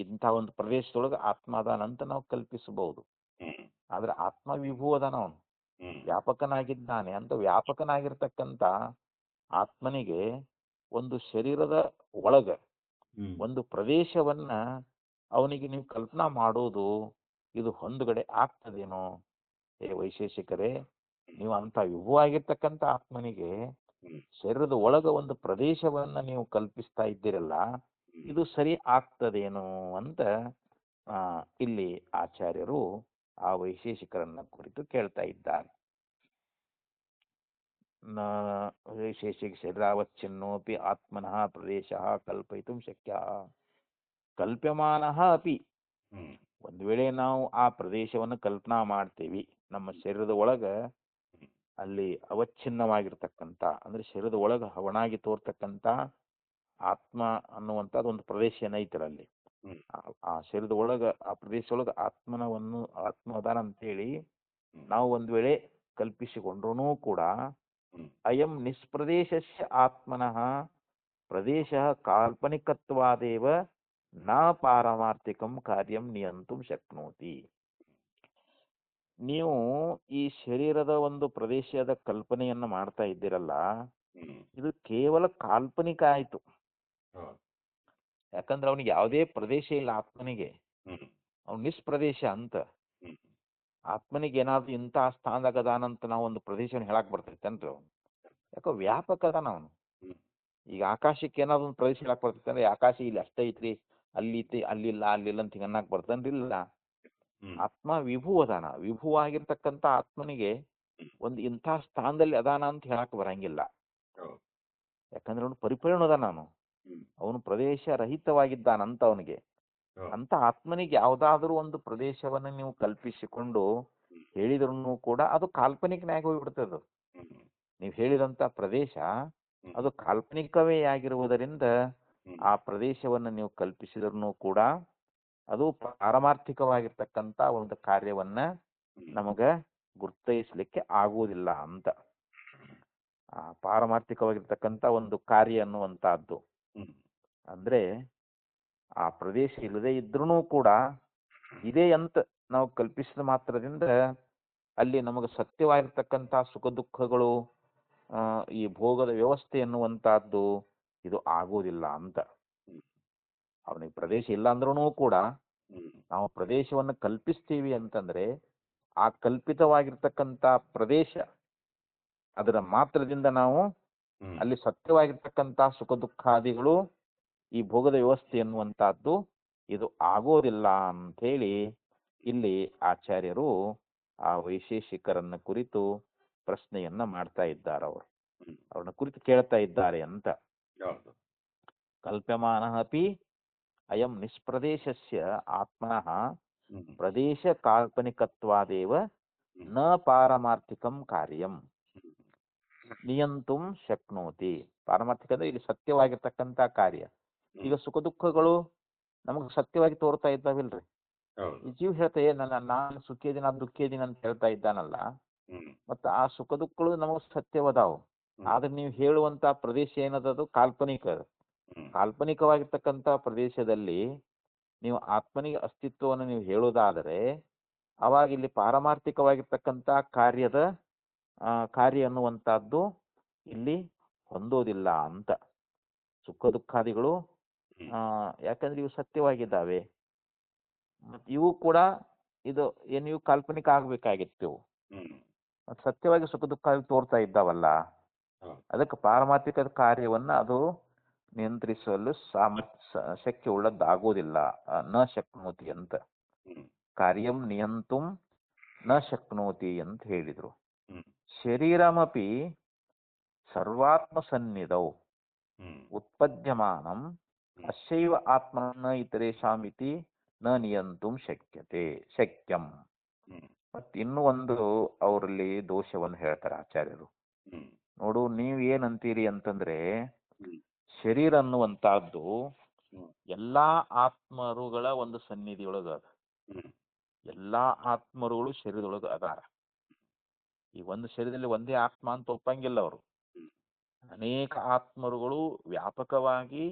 ಇಂಥ ಒಂದು ಪ್ರದೇಶದೊಳಗೆ ಆತ್ಮ ಅದಾನ ಅಂತ ನಾವು ಕಲ್ಪಿಸಬಹುದು. ಆದ್ರೆ ಆತ್ಮ ವಿಭೂ ಅದಾನ, ಅವನು ವ್ಯಾಪಕನಾಗಿದ್ದಾನೆ ಅಂತ. ವ್ಯಾಪಕನಾಗಿರ್ತಕ್ಕಂಥ ಆತ್ಮನಿಗೆ ಒಂದು ಶರೀರದ ಒಳಗ ಒಂದು ಪ್ರದೇಶವನ್ನ ಅವನಿಗೆ ನೀವು ಕಲ್ಪನಾ ಮಾಡೋದು ಇದು ಹೊಂದುಗಡೆ ಆಗ್ತದೇನೋ? ವೈಶೇಷಿಕರೇ, ನೀವು ಅಂತ ವಿಭುವಾಗಿರ್ತಕ್ಕಂಥ ಆತ್ಮನಿಗೆ ಶರೀರದ ಒಳಗ ಒಂದು ಪ್ರದೇಶವನ್ನ ನೀವು ಕಲ್ಪಿಸ್ತಾ ಇದ್ದೀರಲ್ಲ, ಇದು ಸರಿ ಆಗ್ತದೇನೋ ಅಂತ ಇಲ್ಲಿ ಆಚಾರ್ಯರು ಆ ವೈಶೇಷಿಕರನ್ನ ಕುರಿತು ಕೇಳ್ತಾ ಇದ್ದಾರೆ. ವೈಶೇಷಿಕ ಶರೀರಾವಚ್ಛಿನ್ನೋಪಿ ಆತ್ಮನಃ ಪ್ರದೇಶ ಕಲ್ಪಯಿತು ಶಕ್ಯ. ಕಲ್ಪ್ಯಮಾನಃ ಅಪಿ. ಒಂದು ವೇಳೆ ನಾವು ಆ ಪ್ರದೇಶವನ್ನು ಕಲ್ಪನಾ ಮಾಡ್ತೀವಿ, ನಮ್ಮ ಶರೀರದ ಒಳಗ ಅಲ್ಲಿ ಅವಚ್ಛಿನ್ನವಾಗಿರ್ತಕ್ಕಂಥ ಅಂದ್ರೆ ಶರೀರದ ಒಳಗ ಹವಣಾಗಿ ತೋರ್ತಕ್ಕಂಥ ಆತ್ಮ ಅನ್ನುವಂಥದ್ದು ಒಂದು ಪ್ರದೇಶ ಏನೈತಲ್ಲ, ಅಲ್ಲಿ ಆ ಶರೀರದ ಒಳಗ ಆ ಪ್ರದೇಶ ಒಳಗ ಆತ್ಮ ಅದಾನ ಅಂತೇಳಿ ನಾವು ಒಂದ್ ವೇಳೆ ಕಲ್ಪಿಸಿಕೊಂಡ್ರೂ ಕೂಡ ಅಯಂ ನಿಷ್ಪ್ರದೇಶಸ್ಯ ಆತ್ಮನಃ ಪ್ರದೇಶ ಕಾಲ್ಪನಿಕತ್ವಾದೇವ ನ ಪಾರಮಾರ್ಥಿಕಂ ಕಾರ್ಯಂ ನಿಯಂತುಂ ಶಕ್ನೋತಿ. ನೀವು ಈ ಶರೀರದ ಒಂದು ಪ್ರದೇಶದ ಕಲ್ಪನೆಯನ್ನ ಮಾಡ್ತಾ ಇದ್ದೀರಲ್ಲ, ಇದು ಕೇವಲ ಕಾಲ್ಪನಿಕ ಆಯ್ತು. ಯಾಕಂದ್ರೆ ಅವನಿಗೆ ಯಾವುದೇ ಪ್ರದೇಶ ಇಲ್ಲ ಆತ್ಮನಿಗೆ, ಅವ್ನು ನಿಷ್ಪ್ರದೇಶ ಅಂತ. ಆತ್ಮನಿಗೆ ಏನಾದ್ರು ಇಂತಹ ಸ್ಥಾನದಾಗ ಅದಾನಂತ ನಾವು ಒಂದು ಪ್ರದೇಶವನ್ನು ಹೇಳಕ್ ಬರ್ತೈತೇನ್ರಿ? ಅವನು ಯಾಕೋ ವ್ಯಾಪಕ ಅದಾನ ಅವನು. ಈಗ ಆಕಾಶಕ್ಕೆ ಏನಾದ್ರು ಒಂದು ಪ್ರದೇಶ ಹೇಳಕ್ ಬರ್ತೈತೆ ಅಂದ್ರೆ ಆಕಾಶ ಇಲ್ಲಿ ಅಷ್ಟೇ ಐತ್ರಿ, ಅಲ್ಲಿ ಐತಿ, ಅಲ್ಲಿಲ್ಲ ಅಲ್ಲಿಲ್ಲ ಅಂತ ಹಿಂಗ ಅನ್ನಕ್ ಬರ್ತನ್ರಿಲ್ಲ. ಆತ್ಮ ವಿಭು ಅದಾನ. ವಿಭುವಾಗಿರ್ತಕ್ಕಂಥ ಆತ್ಮನಿಗೆ ಒಂದು ಇಂಥ ಸ್ಥಾನದಲ್ಲಿ ಅದಾನ ಅಂತ ಹೇಳಕ್ ಬರಂಗಿಲ್ಲ. ಯಾಕಂದ್ರೆ ಅವನು ಪರಿಪೂರ್ಣ ಅದಾನ. ಅವನು ಪ್ರದೇಶ ರಹಿತವಾಗಿದ್ದಾನಂತ. ಅವನಿಗೆ ಅಂತ ಆತ್ಮನಿಗೆ ಯಾವ್ದಾದ್ರೂ ಒಂದು ಪ್ರದೇಶವನ್ನ ನೀವು ಕಲ್ಪಿಸಿಕೊಂಡು ಹೇಳಿದ್ರು ಕೂಡ ಅದು ಕಾಲ್ಪನಿಕನಾಗಿ ಹೋಗ್ಬಿಡ್ತದ. ನೀವು ಹೇಳಿದಂತ ಪ್ರದೇಶ ಅದು ಕಾಲ್ಪನಿಕವೇ ಆಗಿರುವುದರಿಂದ ಆ ಪ್ರದೇಶವನ್ನು ನೀವು ಕಲ್ಪಿಸಿದ್ರೂ ಕೂಡ ಅದು ಪಾರಮಾರ್ಥಿಕವಾಗಿರ್ತಕ್ಕಂಥ ಒಂದು ಕಾರ್ಯವನ್ನ ನಮಗ ಗುರ್ತೈಸ್ಲಿಕ್ಕೆ ಆಗುವುದಿಲ್ಲ ಅಂತ. ಆ ಪಾರಮಾರ್ಥಿಕವಾಗಿರ್ತಕ್ಕಂಥ ಒಂದು ಕಾರ್ಯ ಅನ್ನುವಂತಹದ್ದು ಅಂದ್ರೆ ಆ ಪ್ರದೇಶ ಇಲ್ಲದೆ ಇದ್ರೂ ಕೂಡ ಇದೆ ಅಂತ ನಾವು ಕಲ್ಪಿಸಿದ ಮಾತ್ರದಿಂದ ಅಲ್ಲಿ ನಮಗೆ ಸತ್ಯವಾಗಿರ್ತಕ್ಕಂಥ ಸುಖ ದುಃಖಗಳು ಈ ಭೋಗದ ವ್ಯವಸ್ಥೆ ಎನ್ನುವಂತಹದ್ದು ಇದು ಆಗುವುದಿಲ್ಲ ಅಂತ. ಅವನಿಗೆ ಪ್ರದೇಶ ಇಲ್ಲ ಅಂದ್ರೂ ಕೂಡ ನಾವು ಪ್ರದೇಶವನ್ನು ಕಲ್ಪಿಸ್ತೀವಿ ಅಂತಂದ್ರೆ ಆ ಕಲ್ಪಿತವಾಗಿರ್ತಕ್ಕಂಥ ಪ್ರದೇಶ ಅದರ ಮಾತ್ರದಿಂದ ನಾವು ಅಲ್ಲಿ ಸತ್ಯವಾಗಿರ್ತಕ್ಕಂಥ ಸುಖ ದುಃಖಾದಿಗಳು ಈ ಭೋಗದ ವ್ಯವಸ್ಥೆ ಎನ್ನುವಂತಹದ್ದು ಇದು ಆಗೋದಿಲ್ಲ ಅಂಥೇಳಿ ಇಲ್ಲಿ ಆಚಾರ್ಯರು ಆ ವೈಶೇಷಿಕರನ್ನ ಕುರಿತು ಪ್ರಶ್ನೆಯನ್ನ ಮಾಡ್ತಾ ಇದ್ದಾರೆ. ಅವ್ರನ್ನ ಕುರಿತು ಕೇಳ್ತಾ ಇದ್ದಾರೆ ಅಂತ. ಕಲ್ಪ್ಯಮಾನ ಅಪಿ ಅಯಂ ನಿಷ್ಪ್ರದೇಶಸ್ಯ ಆತ್ಮನಃ ಪ್ರದೇಶ ಕಾಲ್ಪನಿಕತ್ವಾದೇವ ನ ಪಾರಮಾರ್ಥಿಕಂ ಕಾರ್ಯಂ ನಿಯಂತುಂ ಶಕ್ನೋತಿ. ಪಾರಮಾರ್ಥಿಕ ಅಂದ್ರೆ ಇಲ್ಲಿ ಸತ್ಯವಾಗಿರ್ತಕ್ಕಂಥ ಕಾರ್ಯ. ಈಗ ಸುಖ ದುಃಖಗಳು ನಮಗೆ ಸತ್ಯವಾಗಿ ತೋರ್ತಾ ಇದ್ದಾವಿಲ್ರಿ. ಈ ಜೀವ ಹೇಳ್ತಾ ನಾನು ಸುಖಿಯದಿನ ದುಃಖಿಯದಿನ ಅಂತ ಹೇಳ್ತಾ ಇದ್ದಾನಲ್ಲ, ಮತ್ತ ಆ ಸುಖ ದುಃಖಗಳು ನಮಗ್ ಸತ್ಯವದಾವು. ಆದ್ರೆ ನೀವು ಹೇಳುವಂತ ಪ್ರದೇಶ ಏನದದು ಕಾಲ್ಪನಿಕ. ಕಾಲ್ಪನಿಕವಾಗಿರ್ತಕ್ಕಂಥ ಪ್ರದೇಶದಲ್ಲಿ ನೀವು ಆತ್ಮನಿಗೆ ಅಸ್ತಿತ್ವವನ್ನು ನೀವು ಹೇಳುವುದಾದರೆ ಅವಾಗ ಇಲ್ಲಿ ಪಾರಮಾರ್ಥಿಕವಾಗಿರ್ತಕ್ಕಂಥ ಕಾರ್ಯ ಅನ್ನುವಂತಹದ್ದು ಇಲ್ಲಿ ಹೊಂದೋದಿಲ್ಲ ಅಂತ. ಸುಖ ದುಃಖಾದಿಗಳು ಯಾಕಂದ್ರೆ ಇವು ಸತ್ಯವಾಗಿದ್ದಾವೆ, ಮತ್ ಇವು ಕೂಡ ಇದು ಇವು ಕಾಲ್ಪನಿಕ ಆಗ್ಬೇಕಾಗಿತ್ತು. ಇವು ಸತ್ಯವಾಗಿ ಸುಖ ದುಃಖ ತೋರ್ತಾ ಇದ್ದಾವಲ್ಲ, ಅದಕ್ಕೆ ಪಾರಮಾರ್ಥಿಕ ಕಾರ್ಯವನ್ನ ಅದು ನಿಯಂತ್ರಿಸಲು ಶಕ್ಯ ಉಳ್ಳದ್ದಾಗೋದಿಲ್ಲ. ನ ಶಕ್ನೋತಿ ಅಂತ, ಕಾರ್ಯಂ ನಿಯಂತುಂ ನ ಶಕ್ನೋತಿ ಅಂತ ಹೇಳಿದ್ರು. ಶರೀರಮಪಿ ಸರ್ವಾತ್ಮ ಸನ್ನಿಧೌ ಉತ್ಪದ್ಯಮಾನಂ ಅಸ್ಯೈವ ಆತ್ಮನ ಇತರೇಷಾಂ ಇತಿ ನ ನಿಯಂತುಂ ಶಕ್ಯಂ. ಮತ್ ಇನ್ನು ಒಂದು ಅವರಲ್ಲಿ ದೋಷವನ್ನು ಹೇಳ್ತಾರೆ ಆಚಾರ್ಯರು. ನೋಡು, ನೀವ್ ಏನಂತೀರಿ ಅಂತಂದ್ರೆ ಶರೀರ ಅನ್ನುವಂತಹದ್ದು ಎಲ್ಲಾ ಆತ್ಮರುಗಳ ಒಂದು ಸನ್ನಿಧಿಯೊಳಗ ಅದ. ಎಲ್ಲಾ ಆತ್ಮರುಗಳು ಶರೀರದೊಳಗ ಅದಾರ. ಈ ಒಂದು ಶರೀರದಲ್ಲಿ ಒಂದೇ ಆತ್ಮ ಅಂತ ಒಪ್ಪಂಗಿಲ್ಲ ಅವರು. ಅನೇಕ ಆತ್ಮರುಗಳು ವ್ಯಾಪಕವಾಗಿ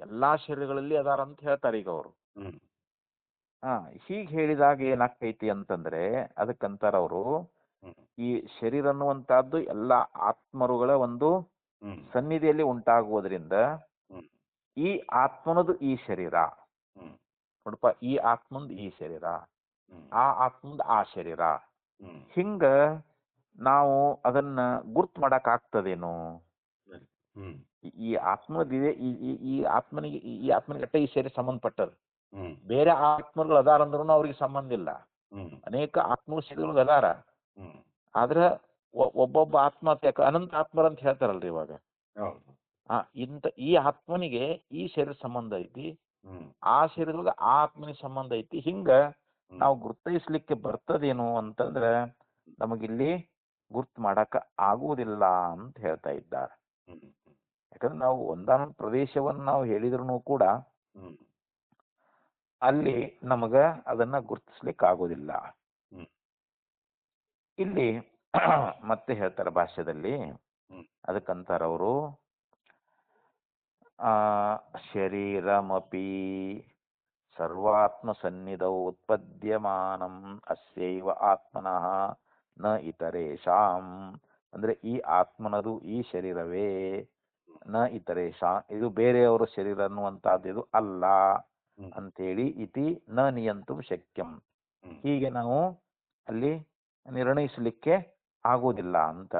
ಎಲ್ಲಾ ಶರೀರಗಳಲ್ಲಿ ಅದಾರ ಅಂತ ಹೇಳ್ತಾರೆ ಈಗ ಅವರು. ಹೀಗೆ ಹೇಳಿದಾಗ ಏನಾಗ್ತೈತಿ ಅಂತಂದ್ರೆ ಅದಕ್ಕಂತಾರ ಅವರು, ಈ ಶರೀರ ಅನ್ನುವಂತಹದ್ದು ಎಲ್ಲಾ ಆತ್ಮರುಗಳ ಒಂದು ಸನ್ನಿಧಿಯಲ್ಲಿ ಉಂಟಾಗುವುದರಿಂದ ಈ ಆತ್ಮನದು ಈ ಶರೀರ ನೋಡಪ್ಪ, ಈ ಆತ್ಮಂದ್ ಈ ಶರೀರ, ಆ ಆತ್ಮಂದ್ ಆ ಶರೀರ, ಹಿಂಗ ನಾವು ಅದನ್ನ ಗುರ್ತು ಮಾಡಕ್ ಆಗ್ತದೇನು? ಈ ಆತ್ಮದಿದೆ, ಈ ಆತ್ಮನಿಗೆ ಅಟ್ಟ ಈ ಶರೀರ ಸಂಬಂಧಪಟ್ಟದ. ಬೇರೆ ಆತ್ಮಗಳು ಅದಾರ ಅಂದ್ರೂ ಅವ್ರಿಗೆ ಸಂಬಂಧ ಇಲ್ಲ. ಅನೇಕ ಆತ್ಮ ಶರೀರಗಳು ಅದಾರ, ಆದ್ರ ಒಬ್ಬೊಬ್ಬ ಆತ್ಮ ಅನಂತ ಆತ್ಮರ ಅಂತ ಹೇಳ್ತಾರಲ್ರಿ ಇವಾಗ. ಈ ಆತ್ಮನಿಗೆ ಈ ಶರೀರ ಸಂಬಂಧ ಐತಿ, ಆ ಶರೀರದೊಳಗ ಆ ಆತ್ಮನಿಗೆ ಸಂಬಂಧ ಐತಿ. ಹಿಂಗ ನಾವು ಗುರ್ತೈಸ್ಲಿಕ್ಕೆ ಬರ್ತದೇನು ಅಂತಂದ್ರ ನಮಗಿಲ್ಲಿ ಗುರ್ತು ಮಾಡಕ ಆಗುವುದಿಲ್ಲ ಅಂತ ಹೇಳ್ತಾ ಇದ್ದಾರೆ. ಯಾಕಂದ್ರೆ ನಾವು ಒಂದಾನೊಂದು ಪ್ರದೇಶವನ್ನು ನಾವು ಹೇಳಿದ್ರು ಕೂಡ ಅಲ್ಲಿ ನಮಗ ಅದನ್ನ ಗುರ್ತಿಸ್ಲಿಕ್ಕೆ ಆಗೋದಿಲ್ಲ. ಇಲ್ಲಿ ಮತ್ತೆ ಹೇಳ್ತಾರೆ ಭಾಷ್ಯದಲ್ಲಿ, ಅದಕ್ಕಂತಾರ ಅವರು, ಶರೀರಮಪಿ ಸರ್ವಾತ್ಮ ಸನ್ನಿಧೌ ಉತ್ಪದ್ಯಮಾನಂ ಅಸ್ಯೈವ ಆತ್ಮನಃ ನ ಇತರೇಷಾಂ. ಅಂದ್ರೆ ಈ ಆತ್ಮನದು ಈ ಶರೀರವೇ, ನ ಇತರೇಷಾಂ ಇದು ಬೇರೆಯವರ ಶರೀರ ಅನ್ನುವಂತಹದ್ದು ಇದು ಅಲ್ಲ ಅಂತೇಳಿ ಇತಿ ನ ನಿಯಂತುಂ ಶಕ್ಯಂ. ಹೀಗೆ ನಾವು ಅಲ್ಲಿ ನಿರ್ಣಯಿಸಲಿಕ್ಕೆ ಆಗೋದಿಲ್ಲ ಅಂತ.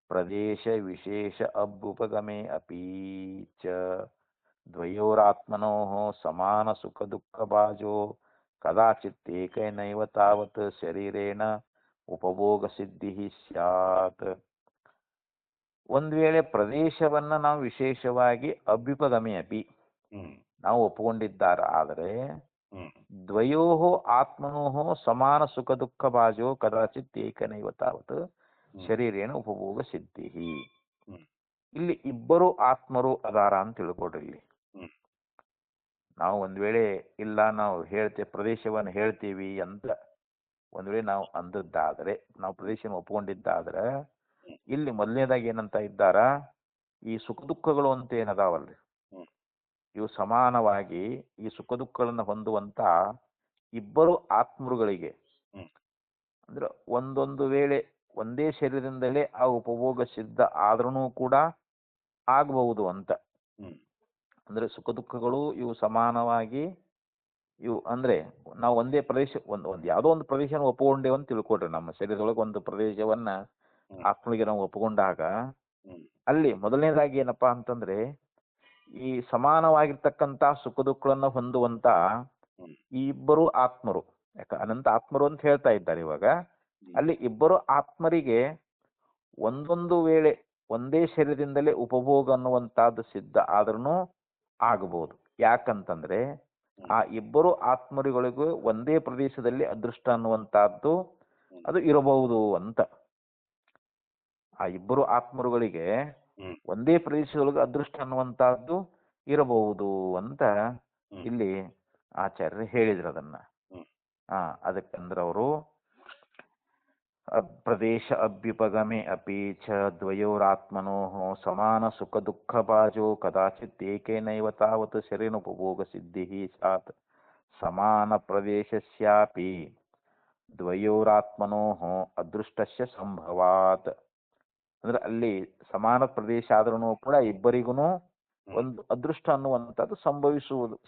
ಪ್ರದೇಶ ವಿಶೇಷ ಅಭ್ಯುಪಗಮೆ ಅಪಿ ಚ ದ್ವಯೋರಾತ್ಮನೋ ಸಮಾನ ಸುಖ ದುಃಖ ಭಾಜೋ ಕದಾಚಿತ್ ಏಕೈನೈವ ತಾವತ್ ಶರೀರೇಣ ಉಪಭೋಗ ಸಿದ್ಧಿ ಸ್ಯಾತ್. ಒಂದ್ ವೇಳೆ ಪ್ರದೇಶವನ್ನ ನಾವು ವಿಶೇಷವಾಗಿ ಅಭ್ಯುಪಗಮೆ ಅಪಿ ನಾವು ಒಪ್ಪಿಕೊಂಡಿದ್ದಾರೆ, ಆದರೆ ದ್ವಯೋ ಆತ್ಮನೋ ಸಮಾನ ಸುಖ ದುಃಖ ಭಾಜೋ ಕದಾಚಿತ್ ಏಕನೈವ ತಾವತ್ ಶರೀರೇಣ ಉಪಭೋಗ ಸಿದ್ಧಿ. ಇಲ್ಲಿ ಇಬ್ಬರು ಆತ್ಮರು ಅದಾರ ಅಂತ ತಿಳ್ಕೊಡ್ರಿ. ಇಲ್ಲಿ ನಾವು ಒಂದ್ ವೇಳೆ ಇಲ್ಲ ನಾವು ಪ್ರದೇಶವನ್ನು ಹೇಳ್ತೀವಿ ಅಂತ ಒಂದ್ ವೇಳೆ ನಾವು ಅಂದದ್ದಾದ್ರೆ, ನಾವು ಪ್ರದೇಶವನ್ನು ಒಪ್ಕೊಂಡಿದ್ದಾದ್ರೆ, ಇಲ್ಲಿ ಮೊದಲನೇದಾಗಿ ಏನಂತ ಇದ್ದಾರ, ಈ ಸುಖ ದುಃಖಗಳು ಅಂತ ಏನದಾವಲ್ರಿ, ಇವು ಸಮಾನವಾಗಿ ಈ ಸುಖ ದುಃಖಗಳನ್ನ ಹೊಂದುವಂತ ಇಬ್ಬರು ಆತ್ಮರುಗಳಿಗೆ ಅಂದ್ರೆ ಒಂದೊಂದು ವೇಳೆ ಒಂದೇ ಶರೀರದಿಂದಲೇ ಆ ಉಪಭೋಗ ಸಿದ್ಧ ಆದ್ರೂ ಕೂಡ ಆಗಬಹುದು ಅಂತ. ಅಂದ್ರೆ ಸುಖ ದುಃಖಗಳು ಇವು ಸಮಾನವಾಗಿ ಇವು ಅಂದ್ರೆ ನಾವು ಒಂದೇ ಪ್ರದೇಶ ಒಂದು ಯಾವುದೋ ಒಂದು ಪ್ರದೇಶನ ಒಪ್ಪಿಕೊಂಡೇವು ಅಂತ ತಿಳ್ಕೊಡ್ರಿ. ನಮ್ಮ ಶರೀರದೊಳಗೆ ಒಂದು ಪ್ರದೇಶವನ್ನ ಆತ್ಮಳಿಗೆ ನಾವು ಒಪ್ಪಿಕೊಂಡಾಗ ಅಲ್ಲಿ ಮೊದಲನೇದಾಗಿ ಏನಪ್ಪಾ ಅಂತಂದ್ರೆ ಈ ಸಮಾನವಾಗಿರ್ತಕ್ಕಂತ ಸುಖ ದುಃಖಗಳನ್ನ ಹೊಂದುವಂತ ಈ ಇಬ್ಬರು ಆತ್ಮರು, ಯಾಕ ಅನಂತ ಆತ್ಮರು ಅಂತ ಹೇಳ್ತಾ ಇದ್ದಾರೆ ಇವಾಗ, ಅಲ್ಲಿ ಇಬ್ಬರು ಆತ್ಮರಿಗೆ ಒಂದೊಂದು ವೇಳೆ ಒಂದೇ ಶರೀರದಿಂದಲೇ ಉಪಭೋಗ ಅನ್ನುವಂತಹದ್ದು ಸಿದ್ಧ ಆದ್ರೂ ಆಗಬಹುದು. ಯಾಕಂತಂದ್ರೆ ಆ ಇಬ್ಬರು ಆತ್ಮರಿಗಳಿಗೂ ಒಂದೇ ಪ್ರದೇಶದಲ್ಲಿ ಅದೃಷ್ಟ ಅನ್ನುವಂತಹದ್ದು ಅದು ಇರಬಹುದು ಅಂತ. ಆ ಇಬ್ಬರು ಆತ್ಮರುಗಳಿಗೆ ಒಂದೇ ಪ್ರದೇಶದೊಳಗೆ ಅದೃಷ್ಟ ಅನ್ನುವಂತಹದ್ದು ಇರಬಹುದು ಅಂತ ಇಲ್ಲಿ ಆಚಾರ್ಯರು ಹೇಳಿದ್ರು ಅದನ್ನ. ಅದಕ್ಕಂದ್ರೆ ಅವರು ಪ್ರದೇಶ ಅಭ್ಯುಪಗಮೆ ಅಪಿ ಚ ದ್ವಯೋರಾತ್ಮನೋ ಸಮಾನ ಸುಖ ದುಃಖ ಬಾಜೋ ಕದಾಚಿತ್ ಏಕೇನೈವ ತಾವತ್ ಶರೀರೋಪಭೋಗ ಸಿದ್ಧಿ ಸ್ಯಾತ್ ಸಮಾನ ಪ್ರದೇಶಸ್ಯಾಪಿ ದ್ವಯೋರಾತ್ಮನೋ ಅದೃಷ್ಟಸ್ಯ ಸಂಭವಾತ್. ಅಂದ್ರೆ ಅಲ್ಲಿ ಸಮಾನ ಪ್ರದೇಶ ಆದ್ರೂ ಕೂಡ ಇಬ್ಬರಿಗೂ ಒಂದು ಅದೃಷ್ಟ ಅನ್ನುವಂಥದ್ದು